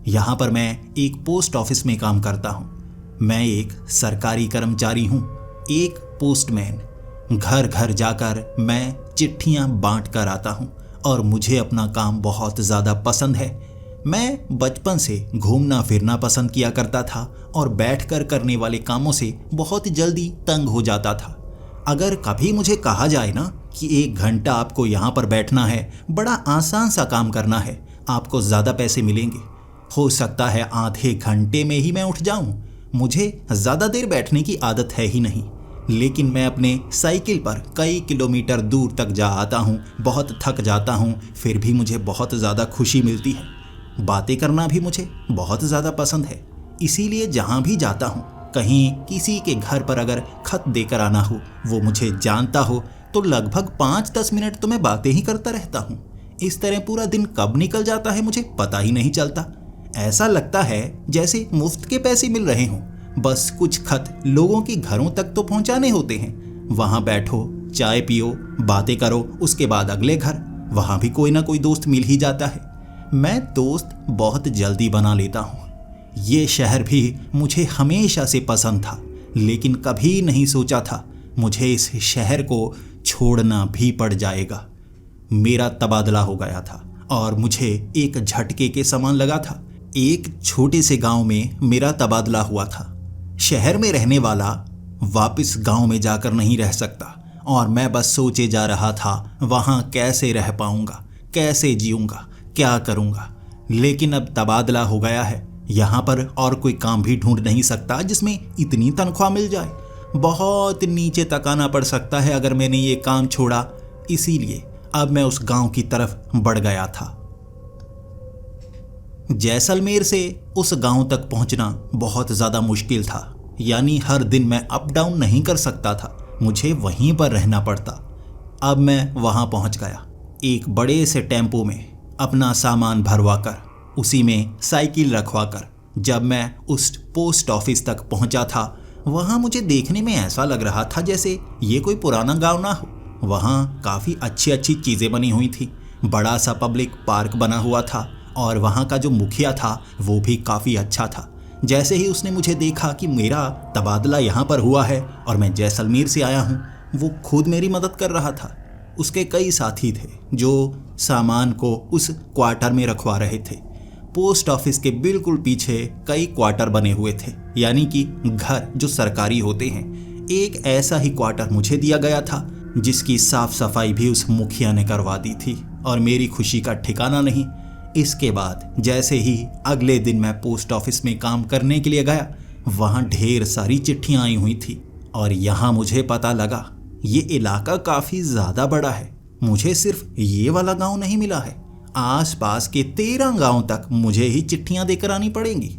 यहाँ पर मैं एक पोस्ट ऑफिस में काम करता हूँ। मैं एक सरकारी कर्मचारी हूँ, एक पोस्टमैन। घर घर जाकर मैं चिट्ठियाँ बांट कर आता हूँ और मुझे अपना काम बहुत ज़्यादा पसंद है। मैं बचपन से घूमना फिरना पसंद किया करता था और बैठकर करने वाले कामों से बहुत जल्दी तंग हो जाता था। अगर कभी मुझे कहा जाए ना कि 1 घंटा आपको यहाँ पर बैठना है, बड़ा आसान सा काम करना है, आपको ज़्यादा पैसे मिलेंगे, हो सकता है आधे घंटे में ही मैं उठ जाऊं। मुझे ज़्यादा देर बैठने की आदत है ही नहीं, लेकिन मैं अपने साइकिल पर कई किलोमीटर दूर तक जा आता हूँ, बहुत थक जाता हूँ, फिर भी मुझे बहुत ज़्यादा खुशी मिलती है। बातें करना भी मुझे बहुत ज़्यादा पसंद है, इसीलिए जहाँ भी जाता हूँ, कहीं किसी के घर पर अगर खत देकर आना हो, वो मुझे जानता हो, तो लगभग 5-10 मिनट तो मैं बातें ही करता रहता हूँ। इस तरह पूरा दिन कब निकल जाता है मुझे पता ही नहीं चलता। ऐसा लगता है जैसे मुफ्त के पैसे मिल रहे हों। बस कुछ खत लोगों के घरों तक तो पहुंचाने होते हैं। वहां बैठो, चाय पियो, बातें करो, उसके बाद अगले घर। वहां भी कोई ना कोई दोस्त मिल ही जाता है। मैं दोस्त बहुत जल्दी बना लेता हूँ। ये शहर भी मुझे हमेशा से पसंद था, लेकिन कभी नहीं सोचा था मुझे इस शहर को छोड़ना भी पड़ जाएगा। मेरा तबादला हो गया था और मुझे एक झटके के समान लगा था। एक छोटे से गांव में मेरा तबादला हुआ था। शहर में रहने वाला वापस गांव में जाकर नहीं रह सकता और मैं बस सोचे जा रहा था वहां कैसे रह पाऊंगा, कैसे जीऊंगा, क्या करूंगा। लेकिन अब तबादला हो गया है, यहाँ पर और कोई काम भी ढूंढ नहीं सकता जिसमें इतनी तनख्वाह मिल जाए। बहुत नीचे तक आना पड़ सकता है अगर मैंने ये काम छोड़ा। इसीलिए अब मैं उस गांव की तरफ बढ़ गया था। जैसलमेर से उस गांव तक पहुंचना बहुत ज़्यादा मुश्किल था, यानी हर दिन मैं अप डाउन नहीं कर सकता था, मुझे वहीं पर रहना पड़ता। अब मैं वहां पहुंच गया, एक बड़े से टेम्पो में अपना सामान भरवाकर, उसी में साइकिल रखवाकर। जब मैं उस पोस्ट ऑफिस तक पहुंचा था, वहां मुझे देखने में ऐसा लग रहा था जैसे ये कोई पुराना गांव ना हो। वहाँ काफ़ी अच्छी अच्छी चीज़ें बनी हुई थी, बड़ा सा पब्लिक पार्क बना हुआ था और वहाँ का जो मुखिया था वो भी काफ़ी अच्छा था। जैसे ही उसने मुझे देखा कि मेरा तबादला यहाँ पर हुआ है और मैं जैसलमेर से आया हूँ, वो खुद मेरी मदद कर रहा था। उसके कई साथी थे जो सामान को उस क्वार्टर में रखवा रहे थे। पोस्ट ऑफिस के बिल्कुल पीछे कई क्वार्टर बने हुए थे, यानी कि घर जो सरकारी होते हैं। एक ऐसा ही क्वार्टर मुझे दिया गया था जिसकी साफ सफाई भी उस मुखिया ने करवा दी थी और मेरी खुशी का ठिकाना नहीं। इसके बाद जैसे ही अगले दिन मैं पोस्ट ऑफिस में काम करने के लिए गया, वहाँ ढेर सारी चिट्ठियाँ आई हुई थी और यहाँ मुझे पता लगा ये इलाका काफ़ी ज़्यादा बड़ा है। मुझे सिर्फ ये वाला गांव नहीं मिला है, आसपास के 13 गांव तक मुझे ही चिट्ठियाँ देकर आनी पड़ेंगी।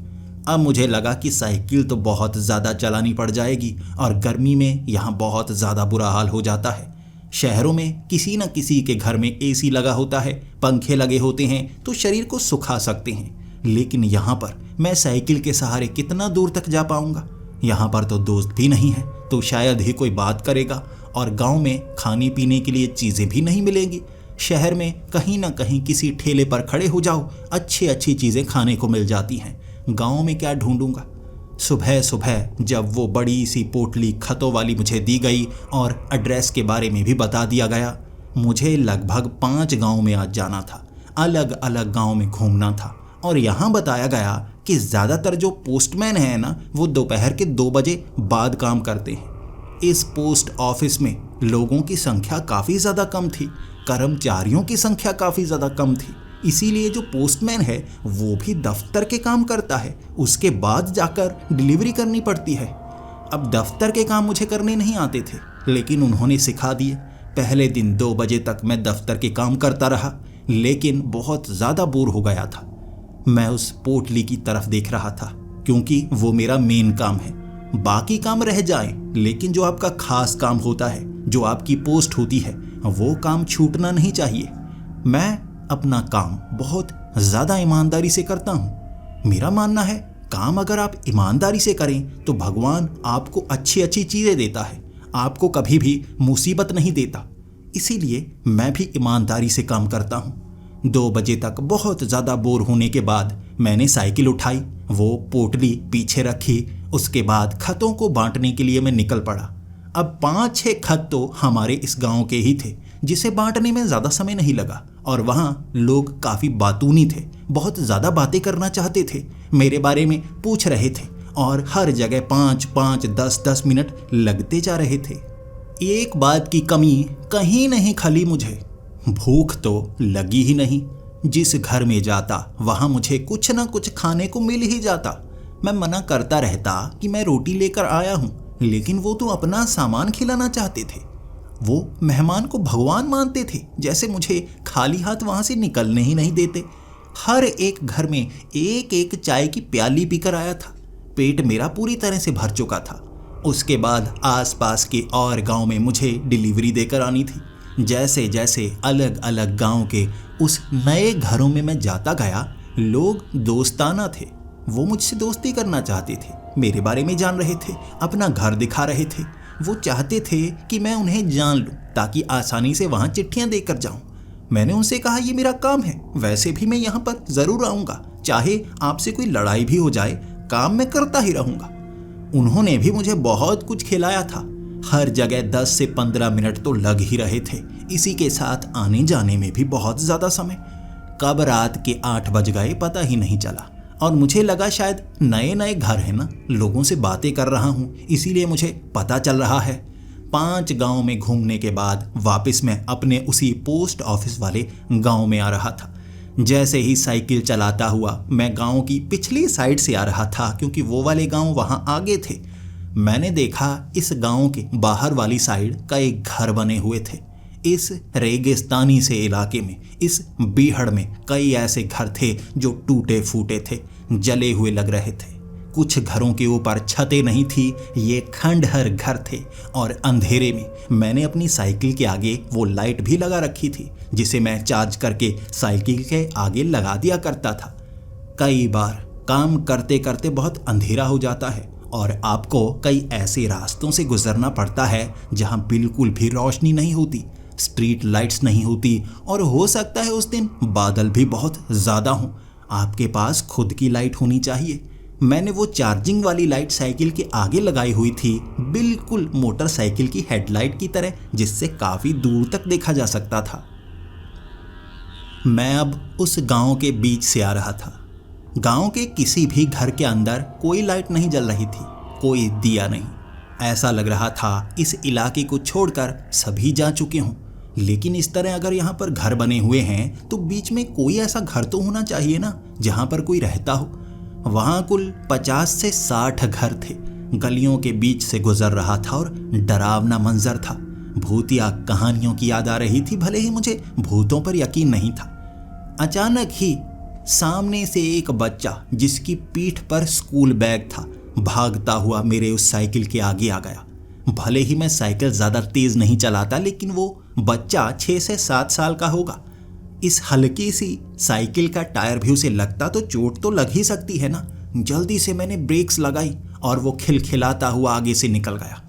अब मुझे लगा कि साइकिल तो बहुत ज़्यादा चलानी पड़ जाएगी और गर्मी में यहाँ बहुत ज़्यादा बुरा हाल हो जाता है। शहरों में किसी न किसी के घर में एसी लगा होता है, पंखे लगे होते हैं तो शरीर को सुखा सकते हैं, लेकिन यहाँ पर मैं साइकिल के सहारे कितना दूर तक जा पाऊँगा। यहाँ पर तो दोस्त भी नहीं है तो शायद ही कोई बात करेगा और गाँव में खाने पीने के लिए चीज़ें भी नहीं मिलेंगी। शहर में कहीं ना कहीं किसी ठेले पर खड़े हो जाओ, अच्छी अच्छी चीज़ें खाने को मिल जाती हैं। गांव में क्या ढूंढूंगा। सुबह सुबह जब वो बड़ी सी पोटली खतों वाली मुझे दी गई और एड्रेस के बारे में भी बता दिया गया, मुझे लगभग 5 गांव में आज जाना था, अलग अलग गांव में घूमना था। और यहाँ बताया गया कि ज़्यादातर जो पोस्टमैन है ना, वो दोपहर के 2 बजे बाद काम करते हैं। इस पोस्ट ऑफिस में लोगों की संख्या काफ़ी ज़्यादा कम थी, कर्मचारियों की संख्या काफ़ी ज़्यादा कम थी, इसीलिए जो पोस्टमैन है वो भी दफ्तर के काम करता है, उसके बाद जाकर डिलीवरी करनी पड़ती है। अब दफ्तर के काम मुझे करने नहीं आते थे, लेकिन उन्होंने सिखा दिए। पहले दिन 2 बजे तक मैं दफ्तर के काम करता रहा, लेकिन बहुत ज़्यादा बोर हो गया था। मैं उस पोटली की तरफ देख रहा था क्योंकि वो मेरा मेन काम है। बाकी काम रह जाएं, लेकिन जो आपका खास काम होता है, जो आपकी पोस्ट होती है, वो काम छूटना नहीं चाहिए। मैं अपना काम बहुत ज़्यादा ईमानदारी से करता हूँ। मेरा मानना है काम अगर आप ईमानदारी से करें तो भगवान आपको अच्छी अच्छी चीज़ें देता है, आपको कभी भी मुसीबत नहीं देता। इसीलिए मैं भी ईमानदारी से काम करता हूँ। 2 बजे तक बहुत ज़्यादा बोर होने के बाद मैंने साइकिल उठाई, वो पोटली पीछे रखी। उसके बाद खतों को बांटने के लिए मैं निकल पड़ा। अब 5-6 खत तो हमारे इस गांव के ही थे, जिसे बांटने में ज़्यादा समय नहीं लगा। और वहाँ लोग काफ़ी बातूनी थे, बहुत ज़्यादा बातें करना चाहते थे, मेरे बारे में पूछ रहे थे और हर जगह 5-5, 10-10 मिनट लगते जा रहे थे। एक बात की कमी कहीं नहीं खली मुझे, भूख तो लगी ही नहीं। जिस घर में जाता वहाँ मुझे कुछ ना कुछ खाने को मिल ही जाता। मैं मना करता रहता कि मैं रोटी लेकर आया हूँ, लेकिन वो तो अपना सामान खिलाना चाहते थे। वो मेहमान को भगवान मानते थे, जैसे मुझे खाली हाथ वहाँ से निकलने ही नहीं देते। हर एक घर में एक एक चाय की प्याली पीकर आया था। पेट मेरा पूरी तरह से भर चुका था। उसके बाद आसपास के और गांव में मुझे डिलीवरी देकर आनी थी। जैसे जैसे अलग अलग गांव के उस नए घरों में मैं जाता गया, लोग दोस्ताना थे। वो मुझसे दोस्ती करना चाहते थे, मेरे बारे में जान रहे थे, अपना घर दिखा रहे थे। वो चाहते थे कि मैं उन्हें जान लूं ताकि आसानी से वहाँ चिट्ठियाँ देकर जाऊं। मैंने उनसे कहा ये मेरा काम है, वैसे भी मैं यहाँ पर ज़रूर आऊँगा, चाहे आपसे कोई लड़ाई भी हो जाए, काम मैं करता ही रहूँगा। उन्होंने भी मुझे बहुत कुछ खिलाया था। हर जगह 10 से 15 मिनट तो लग ही रहे थे। इसी के साथ आने जाने में भी बहुत ज़्यादा समय। कब रात के 8 बज गए पता ही नहीं चला, और मुझे लगा शायद नए नए घर है ना, लोगों से बातें कर रहा हूँ, इसीलिए मुझे पता चल रहा है। 5 गांव में घूमने के बाद वापस मैं अपने उसी पोस्ट ऑफिस वाले गांव में आ रहा था। जैसे ही साइकिल चलाता हुआ मैं गांव की पिछली साइड से आ रहा था, क्योंकि वो वाले गांव वहां आगे थे। मैंने देखा इस गांव के बाहर वाली साइड कई घर बने हुए थे। इस रेगिस्तानी से इलाके में, इस बीहड़ में कई ऐसे घर थे जो टूटे फूटे थे, जले हुए लग रहे थे। कुछ घरों के ऊपर छतें नहीं थी, ये खंडहर घर थे। और अंधेरे में मैंने अपनी साइकिल के आगे वो लाइट भी लगा रखी थी, जिसे मैं चार्ज करके साइकिल के आगे लगा दिया करता था। कई बार काम करते करते बहुत अंधेरा हो जाता है और आपको कई ऐसे रास्तों से गुजरना पड़ता है जहां बिल्कुल भी रोशनी नहीं होती, स्ट्रीट लाइट्स नहीं होती, और हो सकता है उस दिन बादल भी बहुत ज़्यादा हों। आपके पास खुद की लाइट होनी चाहिए। मैंने वो चार्जिंग वाली लाइट साइकिल के आगे लगाई हुई थी, बिल्कुल मोटरसाइकिल की हेडलाइट की तरह, जिससे काफ़ी दूर तक देखा जा सकता था। मैं अब उस गांव के बीच से आ रहा था। गांव के किसी भी घर के अंदर कोई लाइट नहीं जल रही थी, कोई दिया नहीं। ऐसा लग रहा था इस इलाके को छोड़कर सभी जा चुके हों। लेकिन इस तरह अगर यहाँ पर घर बने हुए हैं तो बीच में कोई ऐसा घर तो होना चाहिए ना जहाँ पर कोई रहता हो। वहाँ कुल 50 से 60 घर थे। गलियों के बीच से गुजर रहा था और डरावना मंजर था। भूतिया कहानियों की याद आ रही थी, भले ही मुझे भूतों पर यकीन नहीं था। अचानक ही सामने से एक बच्चा, जिसकी पीठ पर स्कूल बैग था, भागता हुआ मेरे उस साइकिल के आगे आ गया। भले ही मैं साइकिल ज़्यादा तेज़ नहीं चलाता, लेकिन वो बच्चा 6 से 7 साल का होगा। इस हल्की सी साइकिल का टायर भी उसे लगता तो चोट तो लग ही सकती है ना। जल्दी से मैंने ब्रेक्स लगाई और वो खिलखिलाता हुआ आगे से निकल गया।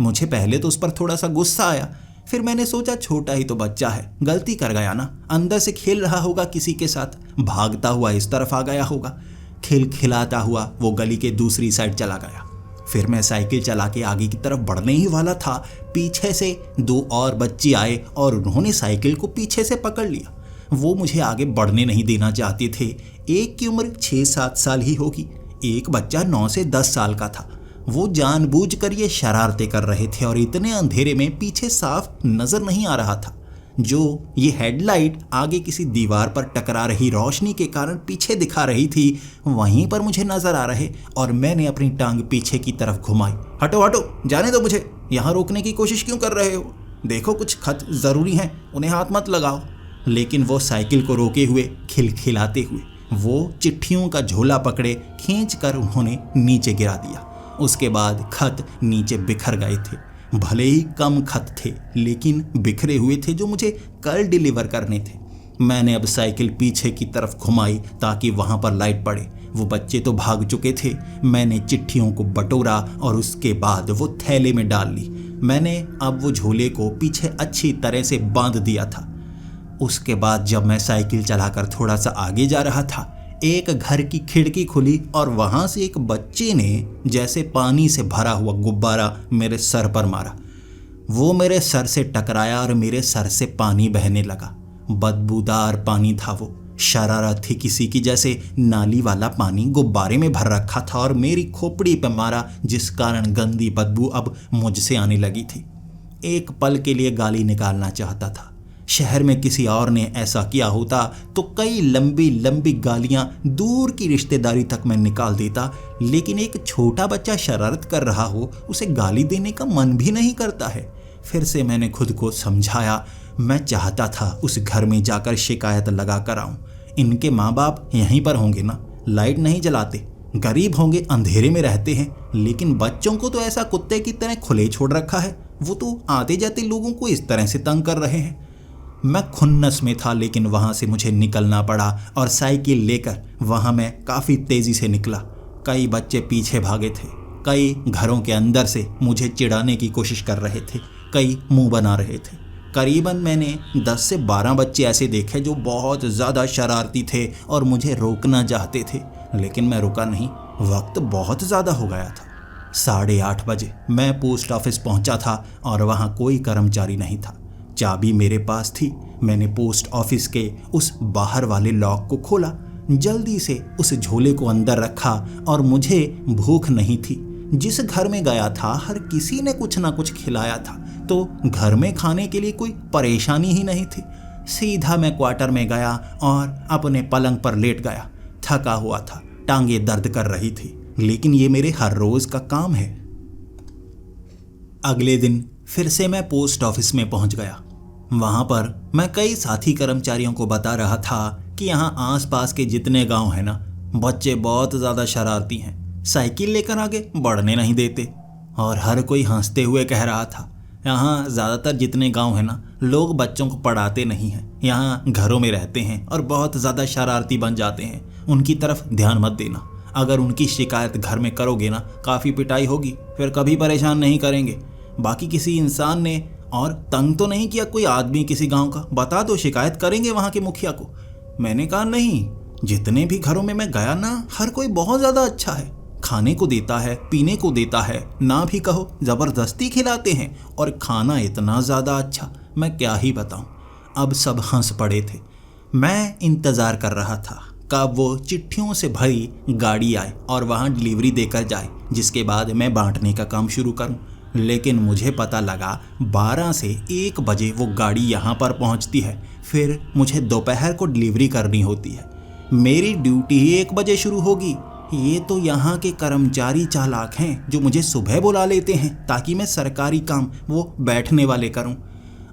मुझे पहले तो उस पर थोड़ा सा गुस्सा आया, फिर मैंने सोचा छोटा ही तो बच्चा है, गलती कर गया ना, अंदर से खेल रहा होगा किसी के साथ, भागता हुआ इस तरफ आ गया होगा। खिलखिलाता हुआ वो गली के दूसरी साइड चला गया। फिर मैं साइकिल चला के आगे की तरफ बढ़ने ही वाला था, पीछे से 2 और बच्चे आए और उन्होंने साइकिल को पीछे से पकड़ लिया। वो मुझे आगे बढ़ने नहीं देना चाहते थे। एक की उम्र 6-7 साल ही होगी, एक बच्चा 9 से 10 साल का था। वो जानबूझकर ये शरारतें कर रहे थे और इतने अंधेरे में पीछे साफ नजर नहीं आ रहा था। जो ये हेडलाइट आगे किसी दीवार पर टकरा रही रोशनी के कारण पीछे दिखा रही थी, वहीं पर मुझे नजर आ रहे, और मैंने अपनी टांग पीछे की तरफ घुमाई। हटो हटो, जाने दो मुझे, यहाँ रोकने की कोशिश क्यों कर रहे हो? देखो कुछ खत ज़रूरी हैं, उन्हें हाथ मत लगाओ। लेकिन वो साइकिल को रोके हुए, खिलखिलाते हुए, वो चिट्ठियों का झोला पकड़े खींच कर उन्होंने नीचे गिरा दिया। उसके बाद खत नीचे बिखर गए थे। भले ही कम खत थे, लेकिन बिखरे हुए थे, जो मुझे कल डिलीवर करने थे। मैंने अब साइकिल पीछे की तरफ घुमाई ताकि वहाँ पर लाइट पड़े। वो बच्चे तो भाग चुके थे। मैंने चिट्ठियों को बटोरा और उसके बाद वो थैले में डाल ली। मैंने अब वो झोले को पीछे अच्छी तरह से बांध दिया था। उसके बाद जब मैं साइकिल चलाकर थोड़ा सा आगे जा रहा था, एक घर की खिड़की खुली और वहां से एक बच्चे ने जैसे पानी से भरा हुआ गुब्बारा मेरे सर पर मारा। वो मेरे सर से टकराया और मेरे सर से पानी बहने लगा। बदबूदार पानी था वो, शरारत थी किसी की, जैसे नाली वाला पानी गुब्बारे में भर रखा था और मेरी खोपड़ी पर मारा, जिस कारण गंदी बदबू अब मुझसे आने लगी थी। एक पल के लिए गाली निकालना चाहता था। शहर में किसी और ने ऐसा किया होता तो कई लंबी लंबी गालियां दूर की रिश्तेदारी तक मैं निकाल देता, लेकिन एक छोटा बच्चा शरारत कर रहा हो, उसे गाली देने का मन भी नहीं करता है। फिर से मैंने खुद को समझाया, मैं चाहता था उस घर में जाकर शिकायत लगा कर आऊं। इनके माँ बाप यहीं पर होंगे ना, लाइट नहीं जलाते, गरीब होंगे, अंधेरे में रहते हैं, लेकिन बच्चों को तो ऐसा कुत्ते की तरह खुले छोड़ रखा है। वो तो आते जाते लोगों को इस तरह से तंग कर रहे हैं। मैं खुन्नस में था, लेकिन वहाँ से मुझे निकलना पड़ा और साइकिल लेकर वहाँ मैं काफ़ी तेज़ी से निकला। कई बच्चे पीछे भागे थे, कई घरों के अंदर से मुझे चिढ़ाने की कोशिश कर रहे थे, कई मुंह बना रहे थे। करीबन मैंने 10 से 12 बच्चे ऐसे देखे जो बहुत ज़्यादा शरारती थे और मुझे रोकना चाहते थे, लेकिन मैं रुका नहीं। वक्त बहुत ज़्यादा हो गया था। 8:30 बजे मैं पोस्ट ऑफिस पहुंचा था और वहां कोई कर्मचारी नहीं था। चाबी मेरे पास थी। मैंने पोस्ट ऑफिस के उस बाहर वाले लॉक को खोला, जल्दी से उस झोले को अंदर रखा और मुझे भूख नहीं थी। जिस घर में गया था हर किसी ने कुछ ना कुछ खिलाया था, तो घर में खाने के लिए कोई परेशानी ही नहीं थी। सीधा मैं क्वार्टर में गया और अपने पलंग पर लेट गया। थका हुआ था, टांगे दर्द कर रही थी, लेकिन ये मेरे हर रोज का काम है। अगले दिन फिर से मैं पोस्ट ऑफिस में पहुंच गया। वहां पर मैं कई साथी कर्मचारियों को बता रहा था कि यहाँ आसपास के जितने गांव हैं ना, बच्चे बहुत ज़्यादा शरारती हैं, साइकिल लेकर आगे बढ़ने नहीं देते। और हर कोई हंसते हुए कह रहा था, यहाँ ज़्यादातर जितने गांव हैं ना, लोग बच्चों को पढ़ाते नहीं हैं, यहाँ घरों में रहते हैं और बहुत ज़्यादा शरारती बन जाते हैं। उनकी तरफ ध्यान मत देना। अगर उनकी शिकायत घर में करोगे ना, काफ़ी पिटाई होगी, फिर कभी परेशान नहीं करेंगे। बाकी किसी इंसान ने और तंग तो नहीं किया कोई आदमी किसी गांव का, बता दो, शिकायत करेंगे वहाँ के मुखिया को। मैंने कहा नहीं, जितने भी घरों में मैं गया ना, हर कोई बहुत ज़्यादा अच्छा है, खाने को देता है, पीने को देता है, ना भी कहो ज़बरदस्ती खिलाते हैं, और खाना इतना ज़्यादा अच्छा, मैं क्या ही बताऊँ। अब सब हंस पड़े थे। मैं इंतज़ार कर रहा था कब वो चिट्ठियों से भरी गाड़ी आए और वहाँ डिलीवरी देकर जाए, जिसके बाद मैं बांटने का काम शुरू करूँ। लेकिन मुझे पता लगा 12 से 1 बजे वो गाड़ी यहाँ पर पहुँचती है, फिर मुझे दोपहर को डिलीवरी करनी होती है। मेरी ड्यूटी ही 1 बजे शुरू होगी। ये तो यहाँ के कर्मचारी चालाक हैं जो मुझे सुबह बुला लेते हैं ताकि मैं सरकारी काम वो बैठने वाले करूँ।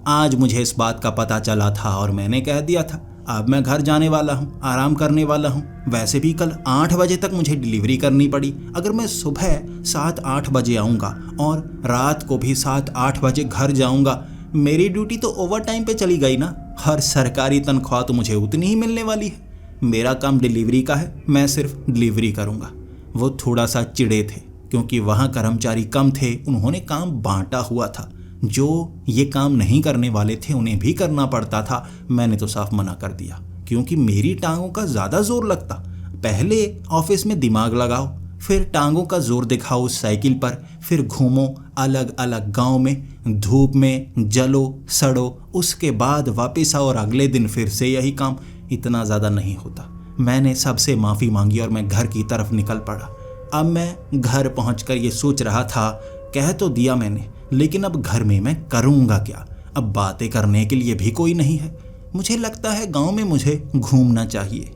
आज मुझे इस बात का पता चला था और मैंने कह दिया था, अब मैं घर जाने वाला हूँ, आराम करने वाला हूँ। वैसे भी कल 8 बजे तक मुझे डिलीवरी करनी पड़ी। अगर मैं सुबह 7-8 बजे आऊँगा और रात को भी 7-8 बजे घर जाऊँगा, मेरी ड्यूटी तो ओवर टाइम पे चली गई ना। हर सरकारी तनख्वाह तो मुझे उतनी ही मिलने वाली है। मेरा काम डिलीवरी का है, मैं सिर्फ डिलीवरी करूँगा। वो थोड़ा सा चिढ़े थे क्योंकि वहाँ कर्मचारी कम थे, उन्होंने काम बांटा हुआ था। जो ये काम नहीं करने वाले थे उन्हें भी करना पड़ता था। मैंने तो साफ मना कर दिया क्योंकि मेरी टांगों का ज़्यादा जोर लगता। पहले ऑफिस में दिमाग लगाओ, फिर टांगों का जोर दिखाओ उस साइकिल पर, फिर घूमो अलग अलग गांव में, धूप में जलो सड़ो, उसके बाद वापस आओ और अगले दिन फिर से यही काम। इतना ज़्यादा नहीं होता। मैंने सबसे माफ़ी मांगी और मैं घर की तरफ निकल पड़ा। अब मैं घर पहुंचकर ये सोच रहा था, कह तो दिया मैंने, लेकिन अब घर में मैं करूँगा क्या? अब बातें करने के लिए भी कोई नहीं है। मुझे लगता है गांव में मुझे घूमना चाहिए।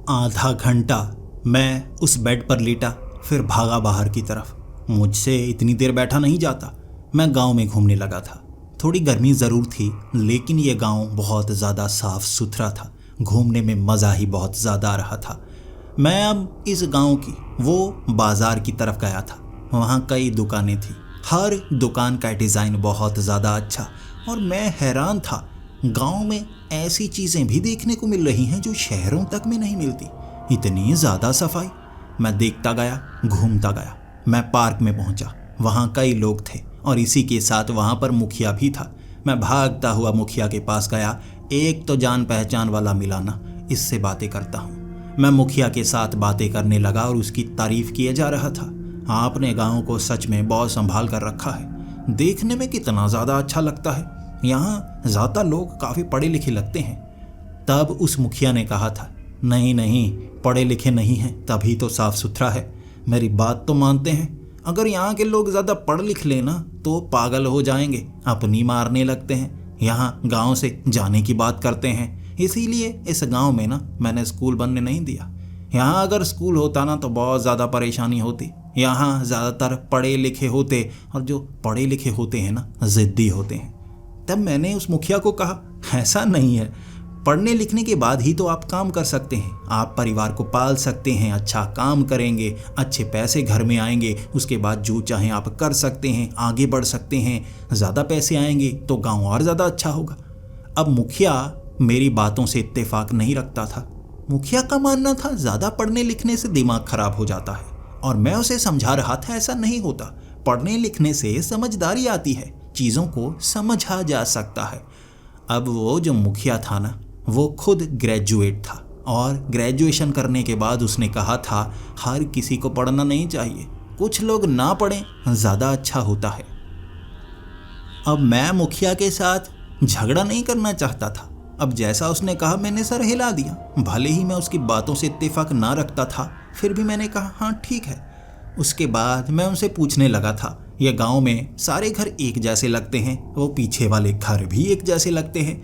आधा घंटा मैं उस बेड पर लेटा, फिर भागा बाहर की तरफ। मुझसे इतनी देर बैठा नहीं जाता। मैं गांव में घूमने लगा था। थोड़ी गर्मी ज़रूर थी, लेकिन ये गांव बहुत ज़्यादा साफ सुथरा था। घूमने में मज़ा ही बहुत ज़्यादा आ रहा था। मैं अब इस गांव की वो बाज़ार की तरफ गया था। वहाँ कई दुकानें थी, हर दुकान का डिज़ाइन बहुत ज़्यादा अच्छा, और मैं हैरान था। गांव में ऐसी चीज़ें भी देखने को मिल रही हैं जो शहरों तक में नहीं मिलती। इतनी ज़्यादा सफाई। मैं देखता गया, घूमता गया। मैं पार्क में पहुंचा। वहाँ कई लोग थे और इसी के साथ वहाँ पर मुखिया भी था। मैं भागता हुआ मुखिया के पास गया। एक तो जान पहचान वाला मिला ना, इससे बातें करता हूँ। मैं मुखिया के साथ बातें करने लगा और उसकी तारीफ किए जा रहा था। आपने गांव को सच में बहुत संभाल कर रखा है। देखने में कितना ज़्यादा अच्छा लगता है। यहाँ ज़्यादा लोग काफ़ी पढ़े लिखे लगते हैं। तब उस मुखिया ने कहा था, नहीं नहीं, पढ़े लिखे नहीं हैं तभी तो साफ सुथरा है। मेरी बात तो मानते हैं। अगर यहाँ के लोग ज़्यादा पढ़ लिख लेना तो पागल हो जाएंगे, अपनी मारने लगते हैं। यहाँ गांव से जाने की बात करते हैं। इसीलिए इस गांव में ना मैंने स्कूल बनने नहीं दिया। यहाँ अगर स्कूल होता ना तो बहुत ज़्यादा परेशानी होती। यहाँ ज़्यादातर पढ़े लिखे होते, और जो पढ़े लिखे होते हैं ना ज़िद्दी होते हैं। तब मैंने उस मुखिया को कहा, ऐसा नहीं है, पढ़ने लिखने के बाद ही तो आप काम कर सकते हैं। आप परिवार को पाल सकते हैं, अच्छा काम करेंगे, अच्छे पैसे घर में आएंगे, उसके बाद जो चाहें आप कर सकते हैं, आगे बढ़ सकते हैं। ज़्यादा पैसे आएंगे तो गांव और ज़्यादा अच्छा होगा। अब मुखिया मेरी बातों से इत्तेफाक नहीं रखता था। मुखिया का मानना था ज़्यादा पढ़ने लिखने से दिमाग खराब हो जाता है, और मैं उसे समझा रहा था ऐसा नहीं होता। पढ़ने लिखने से समझदारी आती है, चीज़ों को समझा जा सकता है। अब वो जो मुखिया था ना, वो खुद ग्रेजुएट था, और ग्रेजुएशन करने के बाद उसने कहा था हर किसी को पढ़ना नहीं चाहिए, कुछ लोग ना पढ़ें ज़्यादा अच्छा होता है। अब मैं मुखिया के साथ झगड़ा नहीं करना चाहता था। अब जैसा उसने कहा मैंने सर हिला दिया। भले ही मैं उसकी बातों से इत्तेफाक ना रखता था, फिर भी मैंने कहा हाँ ठीक है। उसके बाद मैं उनसे पूछने लगा था, यह गांव में सारे घर एक जैसे लगते हैं, वो पीछे वाले घर भी एक जैसे लगते हैं?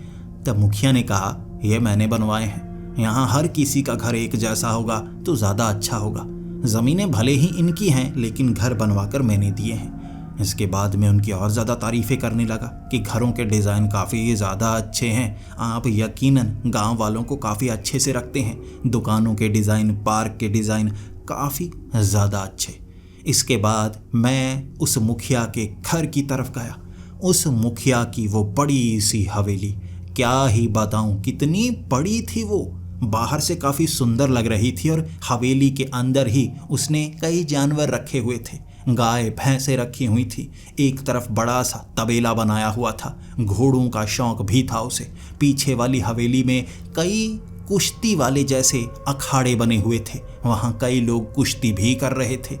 तब मुखिया ने कहा, ये मैंने बनवाए हैं। यहाँ हर किसी का घर एक जैसा होगा तो ज़्यादा अच्छा होगा। ज़मीनें भले ही इनकी हैं, लेकिन घर बनवा कर मैंने दिए हैं। इसके बाद मैं उनकी और ज़्यादा तारीफ़ें करने लगा कि घरों के डिज़ाइन काफ़ी ज़्यादा अच्छे हैं। आप यकीनन गांव वालों को काफ़ी अच्छे से रखते हैं। दुकानों के डिज़ाइन, पार्क के डिज़ाइन काफ़ी ज़्यादा अच्छे। इसके बाद मैं उस मुखिया के घर की तरफ गया। उस मुखिया की वो बड़ी सी हवेली, क्या ही बताऊं कितनी बड़ी थी वो। बाहर से काफ़ी सुंदर लग रही थी, और हवेली के अंदर ही उसने कई जानवर रखे हुए थे। गाय भैंसें रखी हुई थी। एक तरफ बड़ा सा तबेला बनाया हुआ था। घोड़ों का शौक भी था उसे। पीछे वाली हवेली में कई कुश्ती वाले जैसे अखाड़े बने हुए थे। वहाँ कई लोग कुश्ती भी कर रहे थे।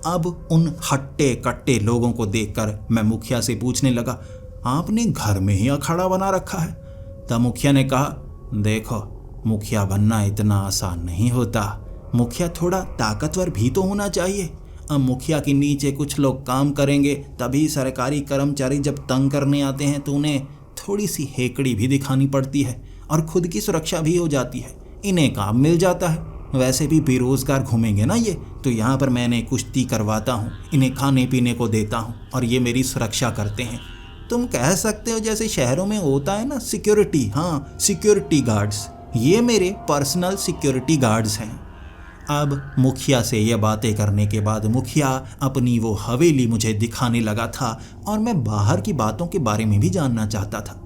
अब उन हट्टे कट्टे लोगों को देखकर मैं मुखिया से पूछने लगा, आपने घर में ही अखाड़ा बना रखा है? तब मुखिया ने कहा, देखो मुखिया बनना इतना आसान नहीं होता। मुखिया थोड़ा ताकतवर भी तो होना चाहिए। अब मुखिया के नीचे कुछ लोग काम करेंगे, तभी सरकारी कर्मचारी जब तंग करने आते हैं तो उन्हें थोड़ी सी हेकड़ी भी दिखानी पड़ती है, और खुद की सुरक्षा भी हो जाती है। इन्हें काम मिल जाता है। वैसे भी बेरोज़गार घूमेंगे ना ये, तो यहाँ पर मैंने कुश्ती करवाता हूँ, इन्हें खाने पीने को देता हूँ, और ये मेरी सुरक्षा करते हैं। तुम कह सकते हो जैसे शहरों में होता है ना सिक्योरिटी, हाँ सिक्योरिटी गार्ड्स, ये मेरे पर्सनल सिक्योरिटी गार्ड्स हैं। अब मुखिया से ये बातें करने के बाद मुखिया अपनी वो हवेली मुझे दिखाने लगा था, और मैं बाहर की बातों के बारे में भी जानना चाहता था।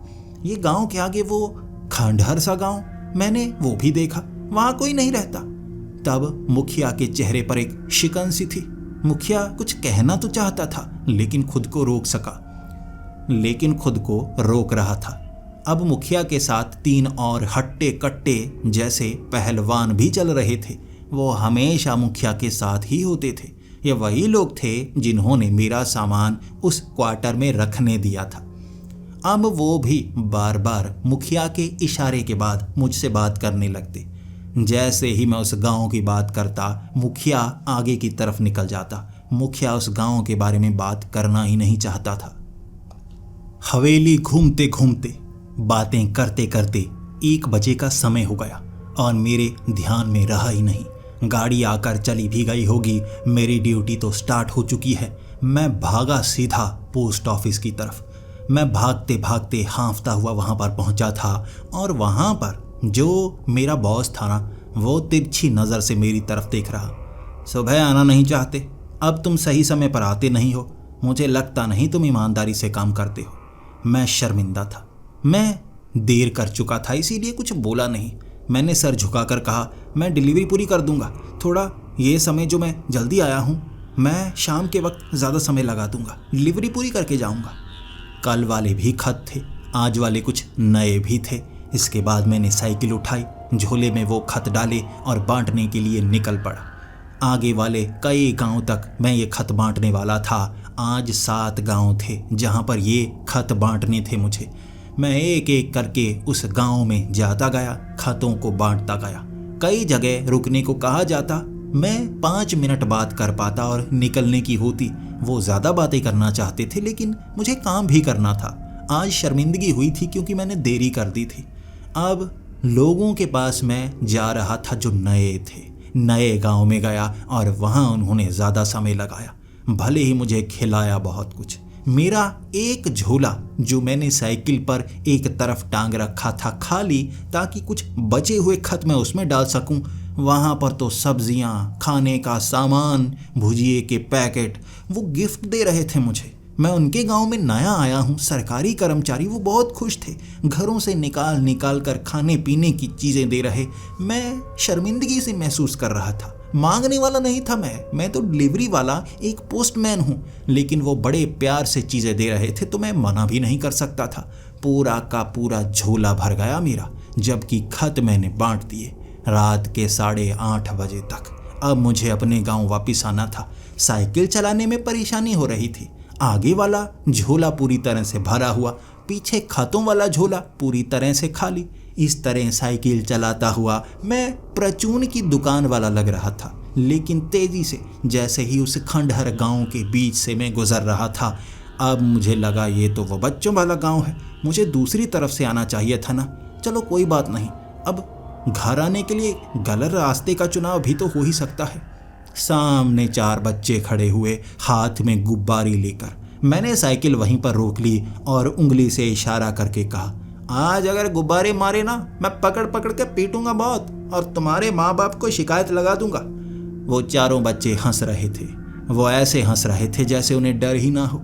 ये गांव के आगे वो खंडहर सा गांव, मैंने वो भी देखा, वहाँ कोई नहीं रहता। तब मुखिया के चेहरे पर एक शिकन सी थी। मुखिया कुछ कहना तो चाहता था, लेकिन खुद को रोक रहा था। अब मुखिया के साथ 3 और हट्टे कट्टे जैसे पहलवान भी चल रहे थे। वो हमेशा मुखिया के साथ ही होते थे। ये वही लोग थे जिन्होंने मेरा सामान उस क्वार्टर में रखने दिया था। अब वो भी बार बार मुखिया के इशारे के बाद मुझसे बात करने लगते। जैसे ही मैं उस गांव की बात करता, मुखिया आगे की तरफ निकल जाता। मुखिया उस गांव के बारे में बात करना ही नहीं चाहता था। हवेली घूमते घूमते, बातें करते करते 1 बजे का समय हो गया, और मेरे ध्यान में रहा ही नहीं। गाड़ी आकर चली भी गई होगी, मेरी ड्यूटी तो स्टार्ट हो चुकी है। मैं भागा सीधा पोस्ट ऑफिस की तरफ। मैं भागते भागते हाँफता हुआ वहाँ पर पहुँचा था, और वहाँ पर जो मेरा बॉस था ना, वो तिरछी नज़र से मेरी तरफ देख रहा। सुबह आना नहीं चाहते? अब तुम सही समय पर आते नहीं हो। मुझे लगता नहीं तुम ईमानदारी से काम करते हो। मैं शर्मिंदा था। मैं देर कर चुका था, इसीलिए कुछ बोला नहीं। मैंने सर झुकाकर कहा, मैं डिलीवरी पूरी कर दूंगा। थोड़ा ये समय जो मैं जल्दी आया हूँ, मैं शाम के वक्त ज़्यादा समय लगा दूंगा, डिलीवरी पूरी करके जाऊंगा। कल वाले भी खत थे, आज वाले कुछ नए भी थे। इसके बाद मैंने साइकिल उठाई, झोले में वो खत डाले और बांटने के लिए निकल पड़ा। आगे वाले कई गांव तक मैं ये खत बांटने वाला था। आज 7 गांव थे जहां पर ये खत बांटने थे मुझे। मैं एक एक करके उस गांव में जाता गया, खतों को बांटता गया। कई जगह रुकने को कहा जाता, मैं 5 मिनट बात कर पाता और निकलने की होती। वो ज़्यादा बातें करना चाहते थे लेकिन मुझे काम भी करना था। आज शर्मिंदगी हुई थी क्योंकि मैंने देरी कर दी थी। अब लोगों के पास मैं जा रहा था जो नए थे। नए गांव में गया और वहां उन्होंने ज़्यादा समय लगाया। भले ही मुझे खिलाया बहुत कुछ। मेरा एक झोला जो मैंने साइकिल पर एक तरफ टांग रखा था खाली, ताकि कुछ बचे हुए खत मैं उसमें डाल सकूं। वहाँ पर तो सब्जियाँ, खाने का सामान, भुजिए के पैकेट वो गिफ्ट दे रहे थे मुझे। मैं उनके गांव में नया आया हूँ, सरकारी कर्मचारी, वो बहुत खुश थे। घरों से निकाल निकाल कर खाने पीने की चीज़ें दे रहे। मैं शर्मिंदगी से महसूस कर रहा था। मांगने वाला नहीं था मैं तो डिलीवरी वाला, एक पोस्टमैन हूँ। लेकिन वो बड़े प्यार से चीज़ें दे रहे थे तो मैं मना भी नहीं कर सकता था। पूरा का पूरा झोला भर गया मेरा, जबकि खत मैंने बांट दिए। रात के 8:30 बजे तक। अब मुझे अपने गांव वापस आना था। साइकिल चलाने में परेशानी हो रही थी। आगे वाला झोला पूरी तरह से भरा हुआ, पीछे खतों वाला झोला पूरी तरह से खाली। इस तरह साइकिल चलाता हुआ मैं परचून की दुकान वाला लग रहा था। लेकिन तेजी से जैसे ही उस खंडहर गांव के बीच से मैं गुजर रहा था, अब मुझे लगा ये तो वो बच्चों वाला गांव है, मुझे दूसरी तरफ से आना चाहिए था ना। चलो कोई बात नहीं, अब घर आने के लिए गलत रास्ते का चुनाव भी तो हो ही सकता है। सामने 4 बच्चे खड़े हुए, हाथ में गुब्बारे लेकर। मैंने साइकिल वहीं पर रोक ली और उंगली से इशारा करके कहा, आज अगर गुब्बारे मारे ना, मैं पकड़ पकड़ के पीटूंगा बहुत और तुम्हारे माँ बाप को शिकायत लगा दूंगा। वो चारों बच्चे हंस रहे थे। वो ऐसे हंस रहे थे जैसे उन्हें डर ही ना हो।